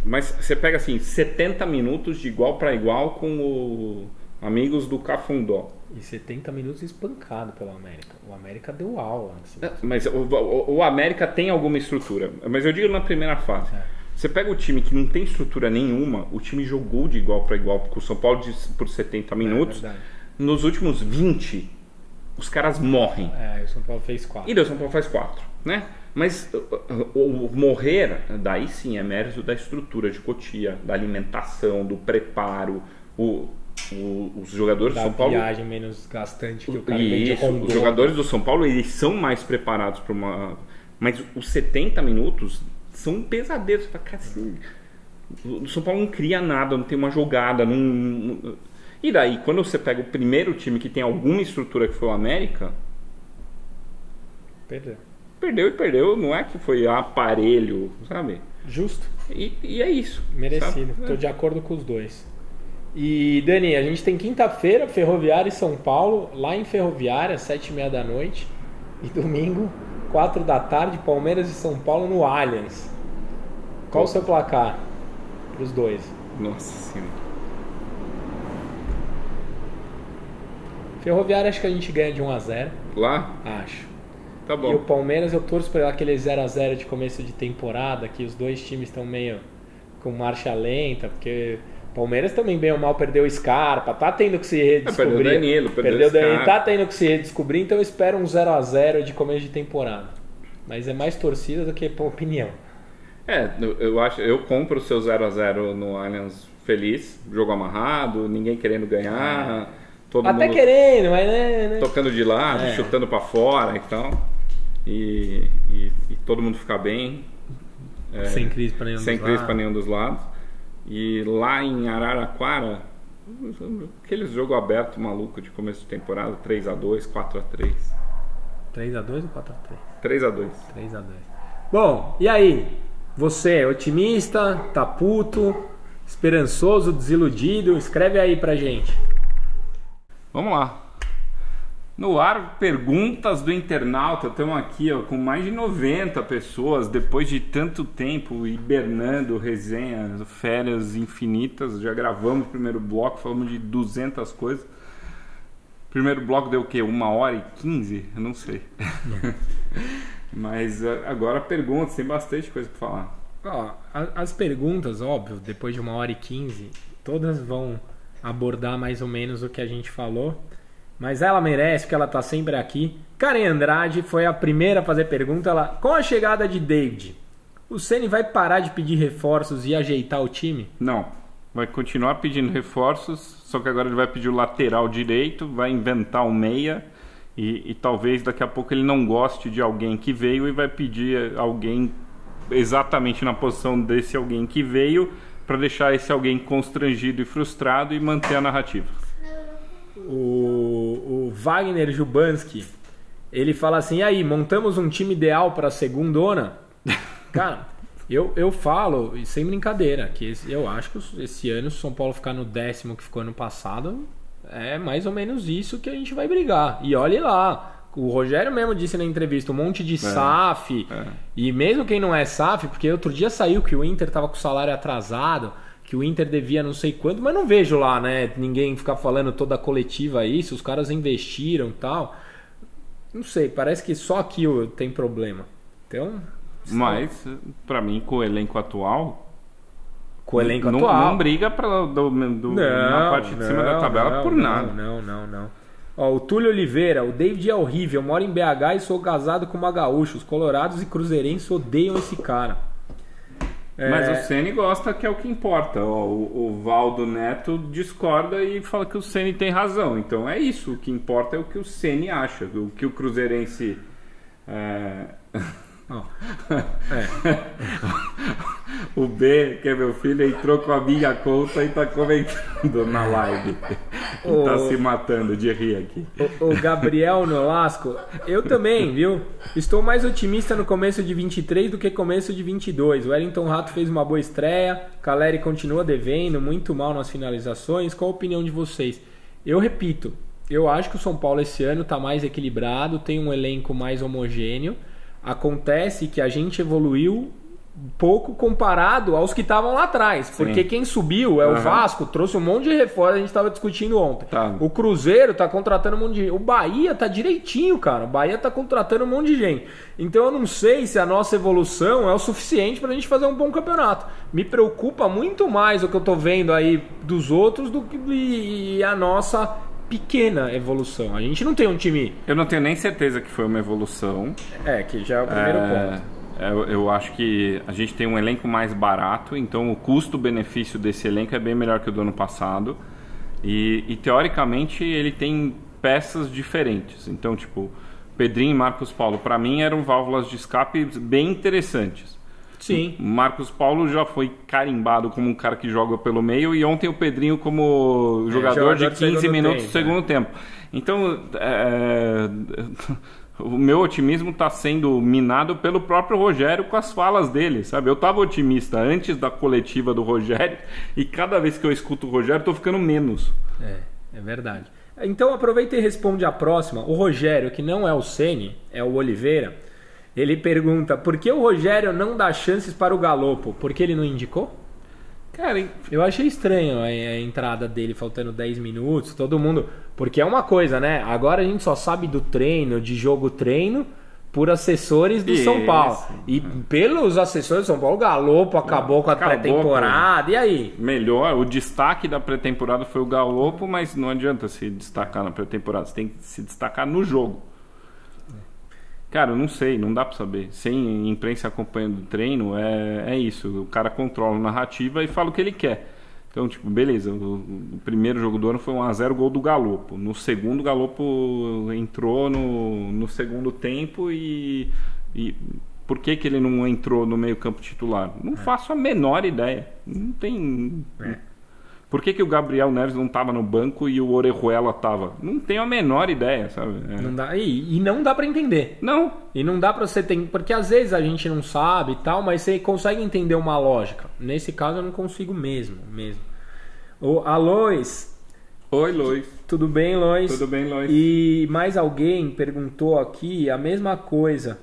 Mas você pega assim, 70 minutos de igual para igual com o Amigos do Cafundó. E 70 minutos espancado pelo América. O América deu aula. Assim. Mas o América tem alguma estrutura. Mas eu digo na primeira fase. Você pega o time que não tem estrutura nenhuma, o time jogou de igual para igual com o São Paulo por 70 minutos. Nos últimos 20, os caras morrem. O São Paulo fez 4. E o São Paulo faz 4, né? Mas o morrer, daí sim, é mérito da estrutura de Cotia, da alimentação, do preparo, os jogadores do São Paulo... Da viagem menos gastante que o cara os jogadores do São Paulo, eles são mais preparados para uma... Mas os 70 minutos são um pesadelo. Você fala, cara, assim, o São Paulo não cria nada, não tem uma jogada, não... E daí, quando você pega o primeiro time que tem alguma estrutura, que foi o América... Perdeu, não é que foi aparelho, sabe? Justo. E é isso. Merecido, estou de acordo com os dois. E, Dani, a gente tem quinta-feira, Ferroviária e São Paulo, lá em Ferroviária, 7h30 da noite. E domingo, 4 da tarde, Palmeiras e São Paulo no Allianz. Qual o seu placar para os dois? Nossa Senhora. Ferroviária acho que a gente ganha de 1-0. Lá? Acho. Tá bom. E o Palmeiras eu torço para aquele 0-0 de começo de temporada, que os dois times estão meio com marcha lenta, porque o Palmeiras também bem ou mal perdeu o Scarpa, tá tendo que se redescobrir. Perdeu o Danilo, perdeu o Danilo, tá tendo que se redescobrir, então eu espero um 0-0 de começo de temporada. Mas é mais torcida do que opinião. Eu compro o seu 0-0 no Allianz feliz, jogo amarrado, ninguém querendo ganhar... Todo Até mundo querendo, mas né? Tocando de lado, chutando pra fora e tal. E todo mundo ficar bem. Sem crise pra nenhum dos lados. E lá em Araraquara, aqueles jogo aberto maluco de começo de temporada, 3-2, 4-3. 3-2 ou 4-3? 3-2. 3-2. Bom, e aí? Você é otimista, tá puto, esperançoso, desiludido? Escreve aí pra gente. Vamos lá. No ar, perguntas do internauta. Estamos aqui com mais de 90 pessoas, depois de tanto tempo hibernando, resenhas, férias infinitas. Já gravamos o primeiro bloco, falamos de 200 coisas. O primeiro bloco deu o quê? 1h15? Eu não sei. Mas agora perguntas, tem bastante coisa para falar. As perguntas, óbvio, depois de 1h15, todas vão abordar mais ou menos o que a gente falou, mas ela merece, porque ela tá sempre aqui. Karen Andrade foi a primeira a fazer pergunta. Com a chegada de David, o Ceni vai parar de pedir reforços e ajeitar o time? Não, vai continuar pedindo reforços, só que agora ele vai pedir o lateral direito, vai inventar um meia e talvez daqui a pouco ele não goste de alguém que veio e vai pedir alguém exatamente na posição desse alguém que veio, para deixar esse alguém constrangido e frustrado e manter a narrativa. O Wagner Jubanski, ele fala assim: e aí, montamos um time ideal para a segundona? Cara, eu falo, sem brincadeira, que eu acho que esse ano, se o São Paulo ficar no 10º que ficou ano passado, é mais ou menos isso que a gente vai brigar. E olhe lá, o Rogério mesmo disse na entrevista, um monte de SAF, e mesmo quem não é SAF, porque outro dia saiu que o Inter estava com o salário atrasado, que o Inter devia não sei quanto, mas não vejo lá, né, ninguém ficar falando toda a coletiva isso, os caras investiram e tal. Não sei, parece que só aqui tem problema. Então, mas, pra mim, com o elenco atual... Não briga na parte de cima da tabela por nada. Não. O Túlio Oliveira, o David é horrível, eu moro em BH e sou casado com uma gaúcha. Os colorados e cruzeirenses odeiam esse cara. Mas o Ceni gosta, que é o que importa. O Valdo Neto discorda e fala que o Ceni tem razão. Então é isso, o que importa é o que o Ceni acha. O que o cruzeirense O B, que é meu filho, entrou com a minha conta e tá comentando na live. Tá se matando de rir aqui. O Gabriel Nolasco, eu também, viu? Estou mais otimista no começo de 23 do que começo de 22. O Wellington Rato fez uma boa estreia, Caleri continua devendo, muito mal nas finalizações. Qual a opinião de vocês? Eu repito, eu acho que o São Paulo esse ano tá mais equilibrado, tem um elenco mais homogêneo. Acontece que a gente evoluiu pouco comparado aos que estavam lá atrás. Sim. Porque quem subiu é o Vasco, trouxe um monte de reforço, a gente estava discutindo ontem. Tá. O Cruzeiro tá contratando um monte de gente. O Bahia tá direitinho, cara. O Bahia tá contratando um monte de gente. Então eu não sei se a nossa evolução é o suficiente pra gente fazer um bom campeonato. Me preocupa muito mais o que eu tô vendo aí dos outros do que a nossa pequena evolução. A gente não tem um time... Eu não tenho nem certeza que foi uma evolução. Que já é o primeiro ponto. Eu acho que a gente tem um elenco mais barato, então o custo-benefício desse elenco é bem melhor que o do ano passado. E teoricamente ele tem peças diferentes. Então, tipo, Pedrinho e Marcos Paulo, para mim, eram válvulas de escape bem interessantes. Sim. Marcos Paulo já foi carimbado como um cara que joga pelo meio, e ontem o Pedrinho como jogador de 15 minutos do segundo tempo. Então, o meu otimismo está sendo minado pelo próprio Rogério com as falas dele, sabe? Eu estava otimista antes da coletiva do Rogério, e cada vez que eu escuto o Rogério, estou ficando menos. É verdade. Então aproveita e responde a próxima. O Rogério, que não é o Ceni, é o Oliveira, ele pergunta: por que o Rogério não dá chances para o Galopo? Porque ele não indicou? Cara, eu achei estranho a entrada dele faltando 10 minutos, todo mundo... Porque é uma coisa, né? Agora a gente só sabe do treino, de jogo-treino, por assessores do São Paulo. E pelos assessores do São Paulo, o Galopo acabou com a pré-temporada. E aí? Melhor, o destaque da pré-temporada foi o Galopo, mas não adianta se destacar na pré-temporada. Você tem que se destacar no jogo. Cara, eu não sei, não dá pra saber. Sem imprensa acompanhando o treino, é isso. O cara controla a narrativa e fala o que ele quer. Então, tipo, beleza, o primeiro jogo do ano foi 1-0 gol do Galopo. No segundo, o Galopo entrou no segundo tempo e por que ele não entrou no meio campo titular? Não faço a menor ideia. Não tem... Por que o Gabriel Neves não estava no banco e o Orejuela estava? Não tenho a menor ideia, sabe? Não dá, e não dá para entender. Não. E não dá para você ter... Porque às vezes a gente não sabe e tal, mas você consegue entender uma lógica. Nesse caso eu não consigo mesmo. A Lois. Oi, Lois. Tudo bem, Lois? Tudo bem, Lois. E mais alguém perguntou aqui a mesma coisa.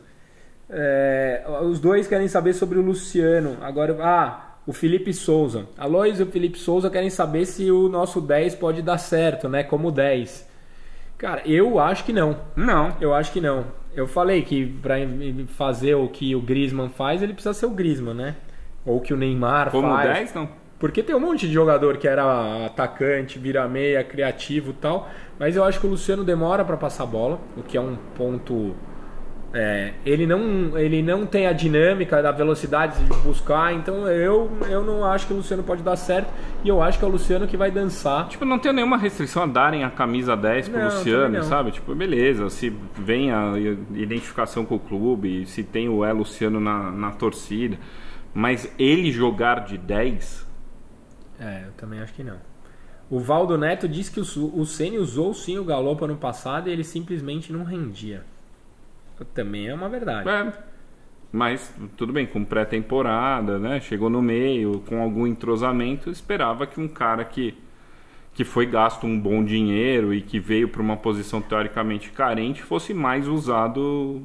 Os dois querem saber sobre o Luciano. Agora... o Felipe Souza. A Lois e o Felipe Souza querem saber se o nosso 10 pode dar certo, né? Como 10. Cara, eu acho que não. Não. Eu acho que não. Eu falei que pra fazer o que o Griezmann faz, ele precisa ser o Griezmann, né? Ou o que o Neymar como faz. Como 10, não. Porque tem um monte de jogador que era atacante, vira meia, criativo e tal. Mas eu acho que o Luciano demora pra passar a bola, o que é um ponto... ele não tem a dinâmica da velocidade de buscar, então eu não acho que o Luciano pode dar certo, e eu acho que é o Luciano que vai dançar. Tipo, não tenho nenhuma restrição a darem a camisa 10 pro Luciano, sabe? Tipo, beleza, se vem a identificação com o clube, se tem o Luciano na torcida, mas ele jogar de 10... eu também acho que não. O Valdo Neto disse que o Ceni usou sim o Galopo ano passado e ele simplesmente não rendia. Também é uma verdade. Mas tudo bem, com pré-temporada, né? Chegou no meio, com algum entrosamento, esperava que um cara que foi gasto um bom dinheiro e que veio para uma posição teoricamente carente fosse mais usado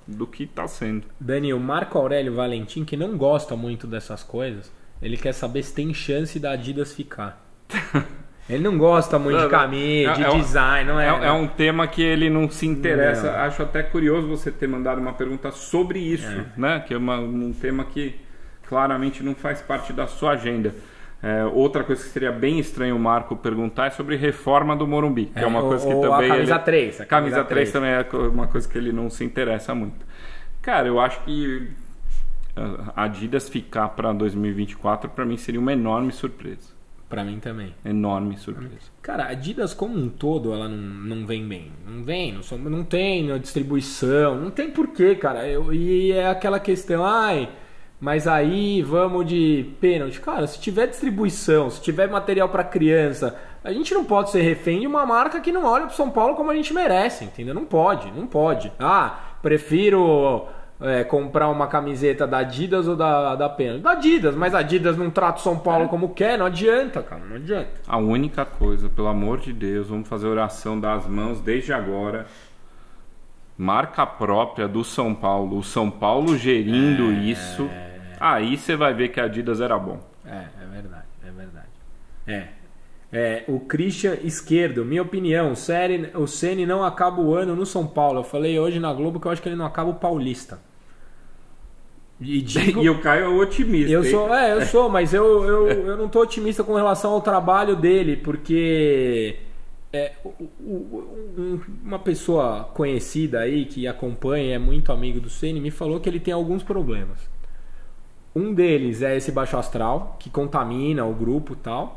do que está sendo. Dani, o Marco Aurélio Valentim, que não gosta muito dessas coisas, ele quer saber se tem chance da Adidas ficar. Ele não gosta muito de camisa, de design, não é? É um tema que ele não se interessa. Não. Acho até curioso você ter mandado uma pergunta sobre isso, né? Que é um tema que claramente não faz parte da sua agenda. Outra coisa que seria bem estranho o Marco perguntar é sobre reforma do Morumbi, que é uma coisa que também... A camisa 3. A camisa 3 também é uma coisa que ele não se interessa muito. Cara, eu acho que a Adidas ficar para 2024, para mim, seria uma enorme surpresa. Pra mim também. Enorme surpresa. Cara, a Adidas como um todo, ela não vem bem. Não tem a distribuição, não tem porquê, cara. E é aquela questão, mas aí vamos de pênalti. Cara, se tiver distribuição, se tiver material pra criança, a gente não pode ser refém de uma marca que não olha pro São Paulo como a gente merece, entendeu? Não pode. Prefiro... comprar uma camiseta da Adidas ou da Pênalti. Da Adidas, mas a Adidas não trata o São Paulo como quer, não adianta, cara, não adianta. A única coisa, pelo amor de Deus, vamos fazer oração das mãos desde agora. Marca própria do São Paulo, o São Paulo gerindo isso, aí você vai ver que a Adidas era bom. É verdade. O Christian Esquerdo, minha opinião, o Ceni não acaba o ano no São Paulo. Eu falei hoje na Globo que eu acho que ele não acaba o Paulista. E o Caio é otimista. Eu sou, mas eu não tô otimista com relação ao trabalho dele, porque uma pessoa conhecida aí que acompanha, é muito amigo do Ceni, me falou que ele tem alguns problemas. Um deles é esse baixo astral, que contamina o grupo e tal.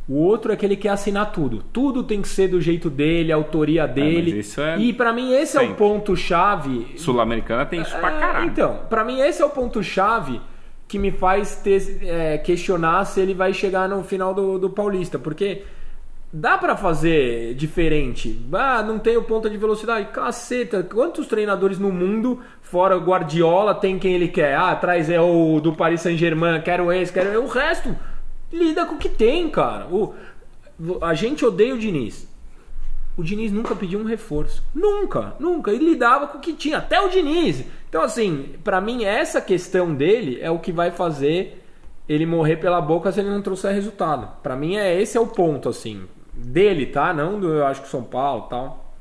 O outro é que ele quer assinar tudo. Tudo tem que ser do jeito dele, a autoria dele. E pra mim esse é o ponto-chave. Sul-Americana tem isso pra caralho. Então, pra mim esse é o ponto-chave que me faz questionar se ele vai chegar no final do Paulista. Porque dá pra fazer diferente. Não tem o ponta de velocidade. Caceta, quantos treinadores no mundo, fora o Guardiola, tem quem ele quer? Traz o do Paris Saint-Germain, quero esse. O resto... lida com o que tem, cara. A gente odeia o Diniz. O Diniz nunca pediu um reforço. Nunca. Ele lidava com o que tinha. Até o Diniz. Então, assim, pra mim, essa questão dele é o que vai fazer ele morrer pela boca se ele não trouxer resultado. Pra mim, esse é o ponto, assim. Dele, tá? Não do, eu acho que São Paulo e tal.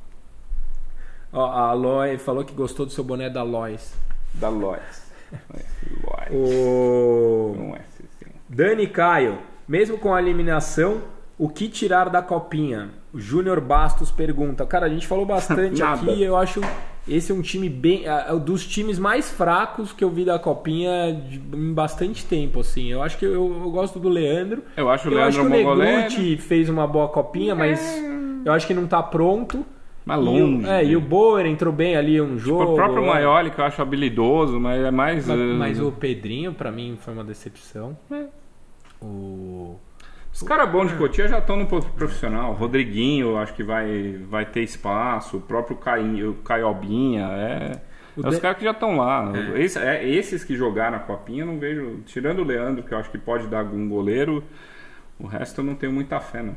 A Lois falou que gostou do seu boné da Lois. Da Lois. Não é. Dani Caio, mesmo com a eliminação, o que tirar da copinha? O Júnior Bastos pergunta. Cara, a gente falou bastante aqui, eu acho esse é um time dos times mais fracos que eu vi da copinha em bastante tempo, assim. Eu acho que eu gosto do Leandro. Eu acho que o Negruti fez uma boa copinha, mas eu acho que não tá pronto. Mas longe. E o Boer entrou bem ali jogo. O próprio Maioli, que eu acho habilidoso, mas é mais... Mas o Pedrinho, pra mim, foi uma decepção. Os caras bons de Cotia já estão no profissional. Rodriguinho, acho que vai ter espaço. O próprio Caiobinha. Os caras que já estão lá. Esses que jogaram a copinha, eu não vejo... Tirando o Leandro, que eu acho que pode dar algum goleiro, o resto eu não tenho muita fé, não.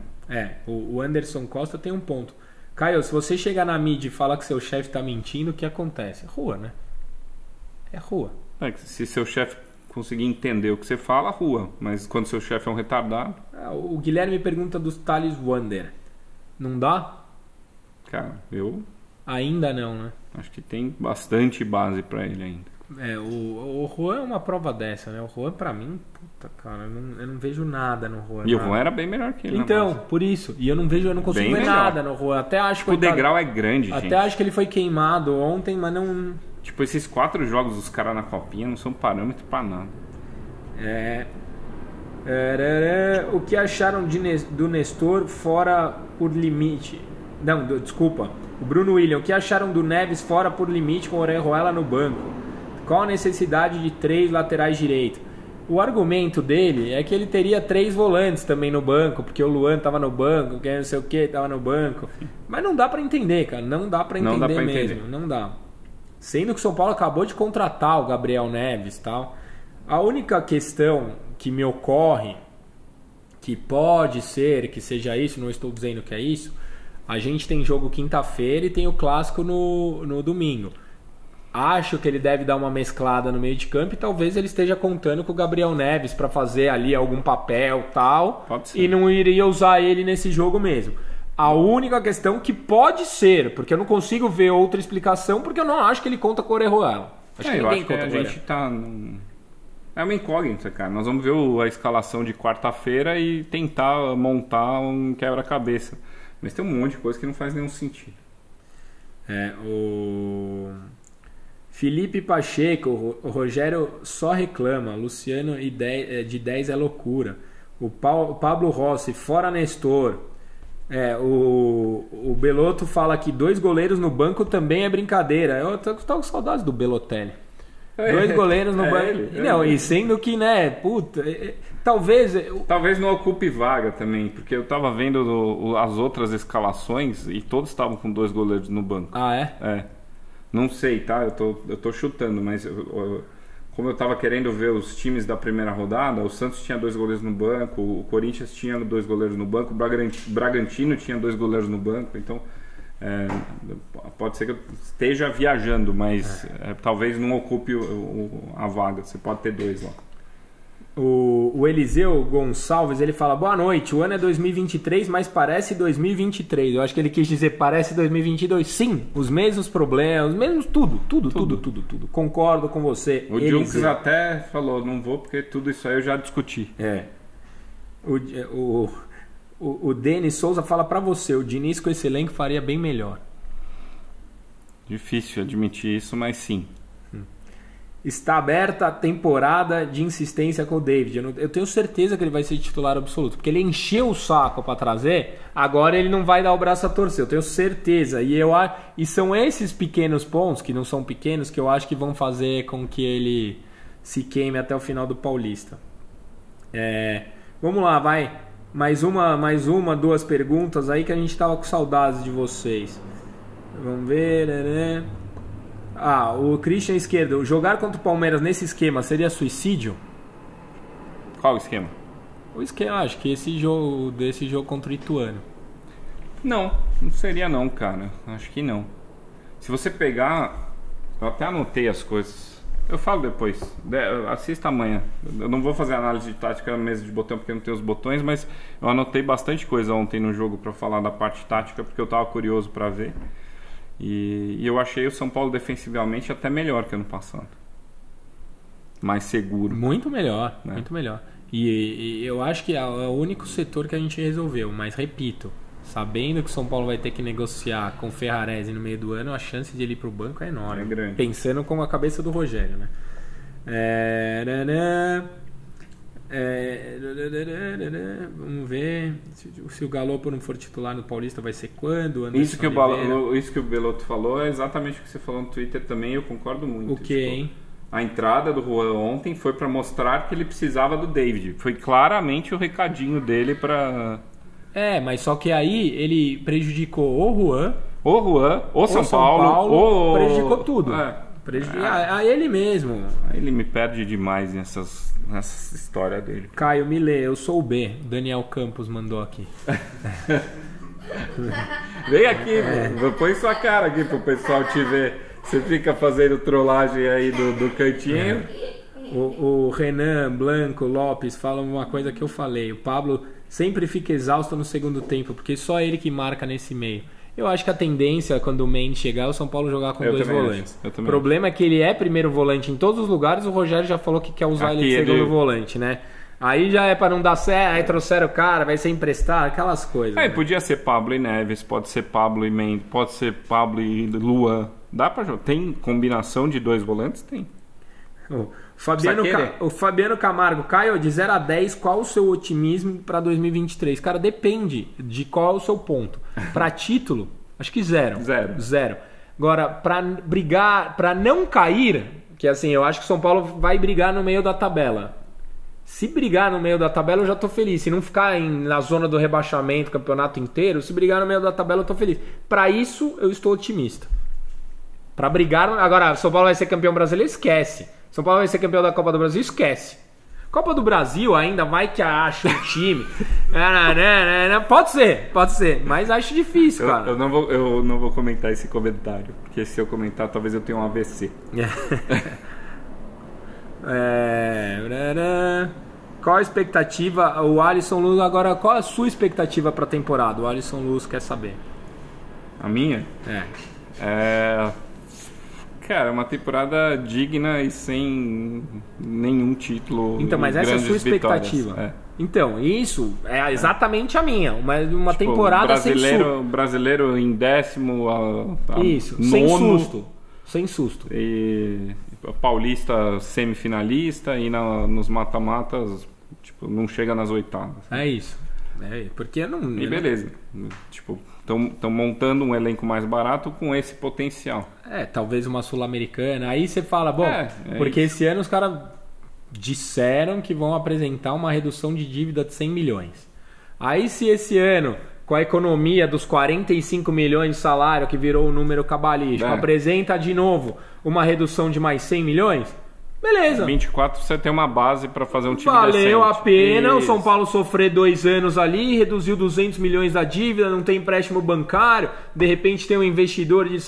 O Anderson Costa tem um ponto. Caio, se você chegar na mídia e falar que seu chefe tá mentindo, o que acontece? É rua, né? É rua. Se seu chefe conseguir entender o que você fala, rua. Mas quando seu chefe é um retardado... O Guilherme pergunta dos Thales Wander. Não dá? Cara, eu... Ainda não, né? Acho que tem bastante base pra ele ainda. O Juan é uma prova dessa, né? O Juan, pra mim, puta, cara, eu não vejo nada no Juan. E o Juan era bem melhor que ele. Então, por isso. E eu não consigo ver nada no Juan. Até acho que o degrau é grande, gente. Até acho que ele foi queimado ontem, mas não... Tipo, esses 4 jogos dos caras na copinha não são parâmetro pra nada. O que acharam do Nestor fora por limite? Não, desculpa. O Bruno William, o que acharam do Neves fora por limite com o Orejuela no banco? Qual a necessidade de 3 laterais direitos? O argumento dele é que ele teria 3 volantes também no banco, porque o Luan tava no banco, que não sei o que tava no banco. Mas não dá pra entender, cara. Não dá pra entender mesmo. Não dá. Sendo que o São Paulo acabou de contratar o Gabriel Neves e tal. A única questão que me ocorre, que pode ser que seja isso, não estou dizendo que é isso, a gente tem jogo quinta-feira e tem o clássico no domingo. Acho que ele deve dar uma mesclada no meio de campo e talvez ele esteja contando com o Gabriel Neves para fazer ali algum papel tal. E não iria usar ele nesse jogo mesmo. A única questão que pode ser, porque eu não consigo ver outra explicação, porque eu não acho que ele conta com o Orejuela. Acho que ninguém conta com a gente tá... É uma incógnita, cara. Nós vamos ver a escalação de quarta-feira e tentar montar um quebra-cabeça. Mas tem um monte de coisa que não faz nenhum sentido. O Felipe Pacheco, o Rogério só reclama. Luciano de 10 é loucura. O Pablo Rossi, fora Nestor. O Belotto fala que 2 goleiros no banco também é brincadeira. Eu tô com saudades do Belotelli. 2 goleiros no banco. Não, e sendo que, né, puta, talvez não ocupe vaga também, porque eu tava vendo as outras escalações e todos estavam com 2 goleiros no banco. Ah, é? É. Não sei, tá? Eu tô chutando, mas como eu tava querendo ver os times da primeira rodada, o Santos tinha 2 goleiros no banco, o Corinthians tinha 2 goleiros no banco, o Bragantino tinha 2 goleiros no banco, então pode ser que eu esteja viajando, mas talvez não ocupe a vaga, você pode ter 2 lá. O Eliseu Gonçalves, ele fala: boa noite, o ano é 2023, mas parece 2023. Eu acho que ele quis dizer parece 2022. Sim, os mesmos problemas, os mesmos tudo. Concordo com você. O Junks até falou: não vou porque tudo isso aí eu já discuti. O Denis Souza fala pra você: o Diniz com esse elenco faria bem melhor. Difícil admitir isso, mas sim. Está aberta a temporada de insistência com o David. Eu tenho certeza que ele vai ser titular absoluto, porque ele encheu o saco para trazer, agora ele não vai dar o braço a torcer, eu tenho certeza. E são esses pequenos pontos, que não são pequenos, que eu acho que vão fazer com que ele se queime até o final do Paulista. Vamos lá, vai. Mais uma, 2 perguntas aí que a gente estava com saudades de vocês. Vamos ver, né? O Christian Esquerdo, jogar contra o Palmeiras nesse esquema seria suicídio? Qual o esquema? O esquema, acho que desse jogo contra o Ituano. Não seria não, cara. Acho que não. Se você pegar, eu até anotei as coisas. Eu falo depois. Assista amanhã. Eu não vou fazer análise de tática na mesa de botão porque não tem os botões, mas eu anotei bastante coisa ontem no jogo para falar da parte tática porque eu tava curioso para ver. E eu achei o São Paulo defensivamente até melhor que ano passado. Mais seguro. Muito melhor, né? Muito melhor. E eu acho que é o único setor que a gente resolveu. Mas repito, sabendo que o São Paulo vai ter que negociar com o Ferrarese no meio do ano, a chance de ele ir pro banco é enorme. É grande. Pensando com a cabeça do Rogério, né? Vamos ver se o Galopo não for titular no Paulista, vai ser quando? Isso que o Belotto falou é exatamente o que você falou no Twitter também. Eu concordo muito. O que, hein? A entrada do Juan ontem foi para mostrar que ele precisava do David. Foi claramente o recadinho dele para... mas só que aí ele prejudicou o Juan, o São Paulo, prejudicou tudo. A ele mesmo. Ele me perde demais nessa história dele. Caio, me lê, eu sou o B. Daniel Campos mandou aqui. Vem aqui, põe sua cara aqui pro pessoal te ver. Você fica fazendo trollagem aí do cantinho. O Renan Blanco Lopes fala uma coisa que eu falei. O Pablo sempre fica exausto no segundo tempo, porque só ele que marca nesse meio. Eu acho que a tendência, quando o Mendes chegar, é o São Paulo jogar com 2 volantes. O problema é que ele é primeiro volante em todos os lugares. O Rogério já falou que quer usar ele de segundo volante, né? Aí já é para não dar certo. Aí trouxeram o cara, vai ser emprestado, aquelas coisas. Né? Podia ser Pablo e Neves, pode ser Pablo e Mendes, pode ser Pablo e Luan. Dá para jogar. Tem combinação de 2 volantes? Tem. O Fabiano Camargo, Caio, de 0 a 10, qual o seu otimismo para 2023? Cara, depende de qual é o seu ponto. Para título, acho que 0. Agora, para brigar, para não cair, que assim, eu acho que o São Paulo vai brigar no meio da tabela. Se brigar no meio da tabela, eu já tô feliz. Se não ficar na zona do rebaixamento o campeonato inteiro, se brigar no meio da tabela, eu tô feliz. Para isso, eu estou otimista. Para brigar... Agora, São Paulo vai ser campeão brasileiro? Esquece. São Paulo vai ser campeão da Copa do Brasil? Esquece. Copa do Brasil ainda vai que acha um time. Pode ser. Mas acho difícil, cara. Eu não vou comentar esse comentário. Porque se eu comentar, talvez eu tenha um AVC. Qual a expectativa? O Alisson Luz agora, qual a sua expectativa para a temporada? O Alisson Luz quer saber. A minha? Cara, uma temporada digna e sem nenhum título. Então, mas essa é a sua expectativa. Então, isso é exatamente a minha. Uma temporada sem susto. Brasileiro em 10º, isso, nono. Sem susto. E Paulista semifinalista e nos mata-matas Tipo, não chega nas oitavas. É isso. Porque não... E beleza. Tipo, estão montando um elenco mais barato com esse potencial. Talvez uma Sul-Americana. Aí você fala, bom, porque isso. esse ano os caras disseram que vão apresentar uma redução de dívida de 100 milhões. Aí se esse ano, com a economia dos 45 milhões de salário, que virou um número cabalístico, apresenta de novo uma redução de mais 100 milhões, beleza. 24 você tem uma base para fazer um time Valeu decente. a pena o São Paulo sofrer 2 anos ali, reduziu 200 milhões da dívida, não tem empréstimo bancário, de repente tem um investidor de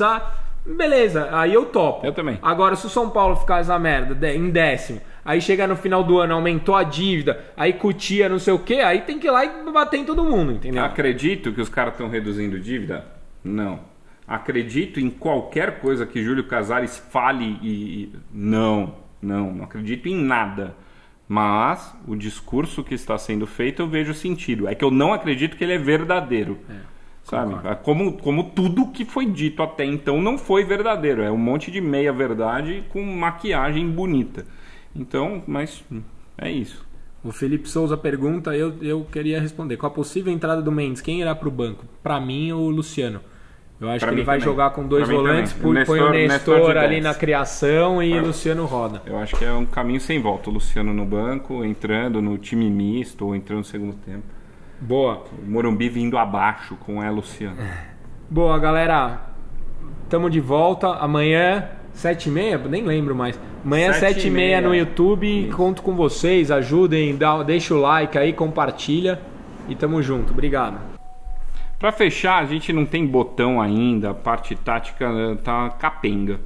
beleza, aí eu topo. Eu também. Agora, se o São Paulo ficar essa merda em 10º, aí chega no final do ano, aumentou a dívida, aí cutia não sei o que, aí tem que ir lá e bater em todo mundo, entendeu? Acredito que os caras estão reduzindo dívida? Não. Acredito em qualquer coisa que Júlio Casares fale Não acredito em nada. Mas o discurso que está sendo feito eu vejo sentido. É que eu não acredito que ele é verdadeiro. Sabe? Como tudo que foi dito até então não foi verdadeiro. É um monte de meia-verdade com maquiagem bonita. Então, mas é isso. O Felipe Souza pergunta, eu queria responder. Com a possível entrada do Mendes, quem irá para o banco? Para mim, o Luciano. Eu acho que ele vai jogar com 2 volantes, põe o Nestor ali na criação e o Luciano roda. Eu acho que é um caminho sem volta. O Luciano no banco, entrando no time misto ou entrando no segundo tempo. Boa. O Morumbi vindo abaixo com Luciano. Boa, galera. Tamo de volta. Amanhã, 7h30? Nem lembro mais. Amanhã, 7h30 no YouTube. Isso. Conto com vocês. Ajudem, deixa o like aí, compartilha. E tamo junto. Obrigado. Para fechar, a gente não tem botão ainda, a parte tática tá capenga.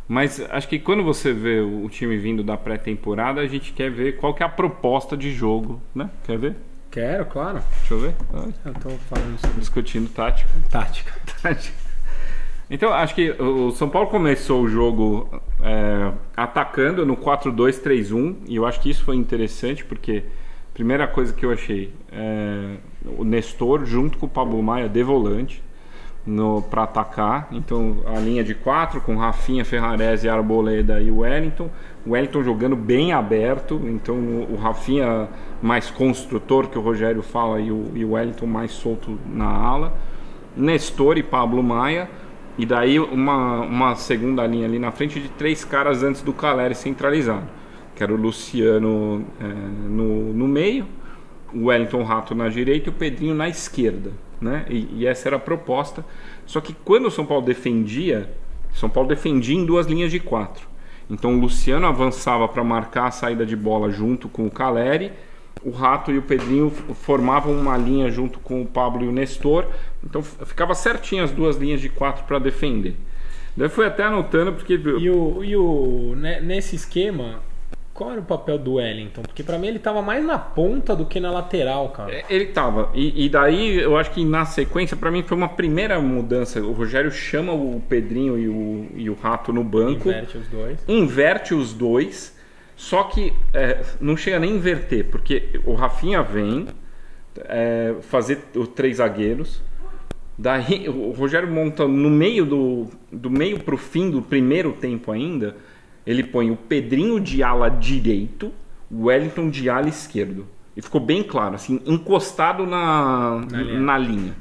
Mas acho que quando você vê o time vindo da pré-temporada, a gente quer ver qual que é a proposta de jogo, né? Quer ver? Quero, claro. Deixa eu ver. Eu tô falando sobre... Discutindo tática. Tática. Então, acho que o São Paulo começou o jogo atacando no 4-2-3-1, e eu acho que isso foi interessante, porque a primeira coisa que eu achei o Nestor junto com o Pablo Maia de volante para atacar. Então a linha de 4 com Rafinha, Ferrarese, Arboleda e o Wellington jogando bem aberto. Então o Rafinha mais construtor, que o Rogério fala, e o Wellington mais solto na ala, Nestor e Pablo Maia, e daí uma segunda linha ali na frente de 3 caras antes do Caleri centralizado, que era o Luciano no meio, o Wellington Rato na direita e o Pedrinho na esquerda, né? E essa era a proposta. Só que quando o São Paulo defendia em 2 linhas de 4. Então o Luciano avançava para marcar a saída de bola junto com o Caleri, o Rato e o Pedrinho formavam uma linha junto com o Pablo e o Nestor. Então ficava certinho as 2 linhas de 4 para defender. Daí fui até anotando porque... Nesse esquema, qual era o papel do Wellington? Porque pra mim ele tava mais na ponta do que na lateral, cara. Ele tava. E daí eu acho que na sequência, pra mim foi uma primeira mudança. O Rogério chama o Pedrinho e o Rato no banco. Inverte os dois. Só que não chega nem a inverter, porque o Rafinha vem fazer os 3 zagueiros. Daí o Rogério monta no meio do meio pro fim do primeiro tempo ainda. Ele põe o Pedrinho de ala direito, o Wellington de ala esquerdo. E ficou bem claro, assim, encostado na linha.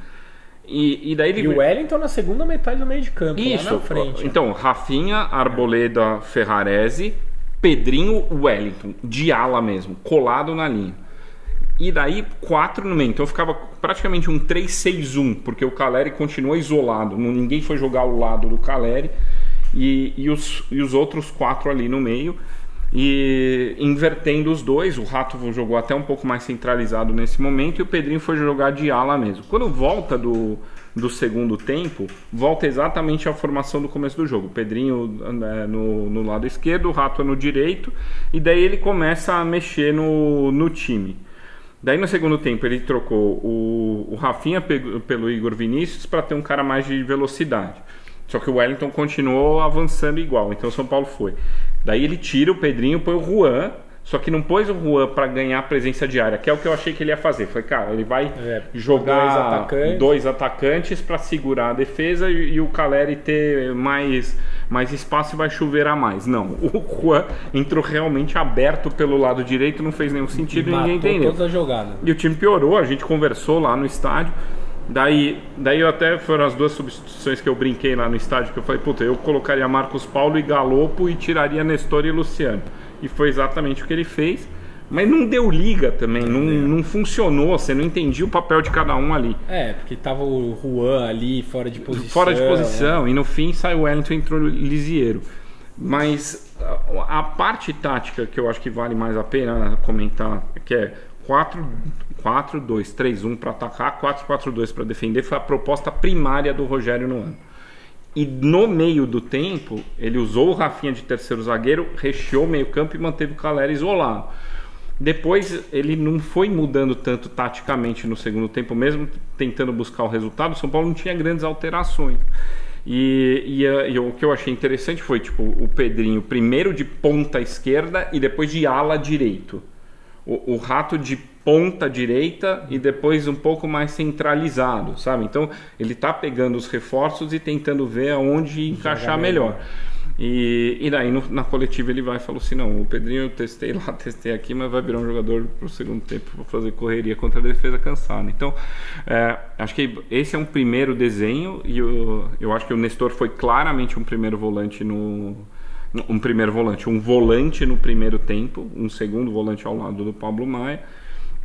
E daí ele... E o Wellington na segunda metade do meio de campo, isso, lá na frente. Então, Rafinha, Arboleda, Ferrarese, Pedrinho, Wellington, de ala mesmo, colado na linha. E daí 4 no meio. Então ficava praticamente um 3-6-1, porque o Caleri continuou isolado. Ninguém foi jogar ao lado do Caleri. E os outros 4 ali no meio, e invertendo os dois. O Rato jogou até um pouco mais centralizado nesse momento, e o Pedrinho foi jogar de ala mesmo. Quando volta do segundo tempo, volta exatamente a formação do começo do jogo. O Pedrinho no lado esquerdo, o Rato no direito, e daí ele começa a mexer no time. Daí no segundo tempo ele trocou o Rafinha pelo Igor Vinícius para ter um cara mais de velocidade. Só que o Wellington continuou avançando igual, então o São Paulo foi. Daí ele tira o Pedrinho, põe o Juan, Só que não pôs o Juan para ganhar presença diária, que é o que eu achei que ele ia fazer. Foi, cara, ele vai jogar dois atacantes para segurar a defesa e o Caleri ter mais espaço e vai chuveirar mais. Não, o Juan entrou realmente aberto pelo lado direito, não fez nenhum sentido, ninguém entendeu. Toda a jogada. E o time piorou, a gente conversou lá no estádio. Daí eu até foram as duas substituições que eu brinquei lá no estádio, que eu falei, puta, eu colocaria Marcos Paulo e Galopo e tiraria Nestor e Luciano. E foi exatamente o que ele fez, mas não deu liga também, não funcionou, você não entendia o papel de cada um ali. Porque tava o Juan ali fora de posição. Fora de posição, e no fim saiu o Wellington e entrou o Lisiero. Mas a parte tática que eu acho que vale mais a pena comentar, que é 4-2-3-1 para atacar, 4-4-2 para defender, foi a proposta primária do Rogério no ano. E no meio do tempo, ele usou o Rafinha de terceiro zagueiro, recheou o meio campo e manteve o Caleri isolado. Depois ele não foi mudando tanto taticamente no segundo tempo, mesmo tentando buscar o resultado. O São Paulo não tinha grandes alterações. E o que eu achei interessante foi tipo, o Pedrinho primeiro de ponta esquerda e depois de ala direito. O Rato de ponta direita e depois um pouco mais centralizado, sabe? Então ele tá pegando os reforços e tentando ver aonde encaixar melhor. E daí na coletiva ele vai e falou assim, não, o Pedrinho eu testei lá, testei aqui, mas vai virar um jogador pro segundo tempo para fazer correria contra a defesa cansada. Então acho que esse é um primeiro desenho e eu acho que o Nestor foi claramente um primeiro volante um volante no primeiro tempo, um segundo volante ao lado do Pablo Maia,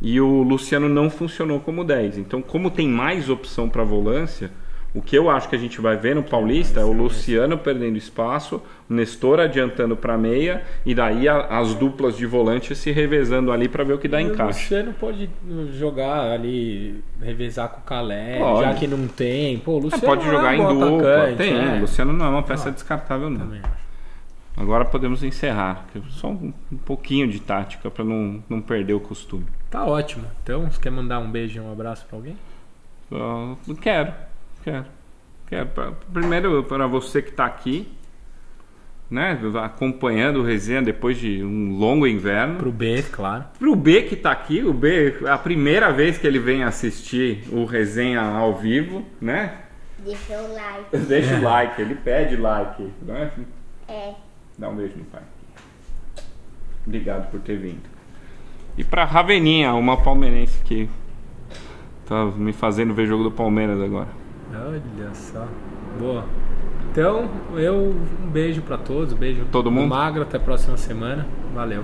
e o Luciano não funcionou como 10. Então, como tem mais opção para volância, o que eu acho que a gente vai ver no Paulista é o Luciano perdendo espaço, o Nestor adiantando para meia, e daí as duplas de volante se revezando ali para ver o que dá encaixe. O Luciano pode jogar ali, revezar com o Caleri, já que não tem. Pô, o Luciano pode jogar em dupla. Tem, o Luciano não é uma peça descartável, não. Também acho. Agora podemos encerrar. Só um pouquinho de tática para não perder o costume. Tá ótimo. Então, você quer mandar um beijo e um abraço para alguém? Quero. Primeiro para você que está aqui, né, acompanhando o resenha depois de um longo inverno. Pro B, claro. Pro B que está aqui, o B, a primeira vez que ele vem assistir o resenha ao vivo, né? Deixa o like. Deixa o like, ele pede like, né? Dá um beijo no pai. Obrigado por ter vindo. E pra Raveninha, uma palmeirense que tá me fazendo ver jogo do Palmeiras agora. Olha só. Boa. Então, um beijo pra todos. Beijo todo mundo. Magro, até a próxima semana. Valeu.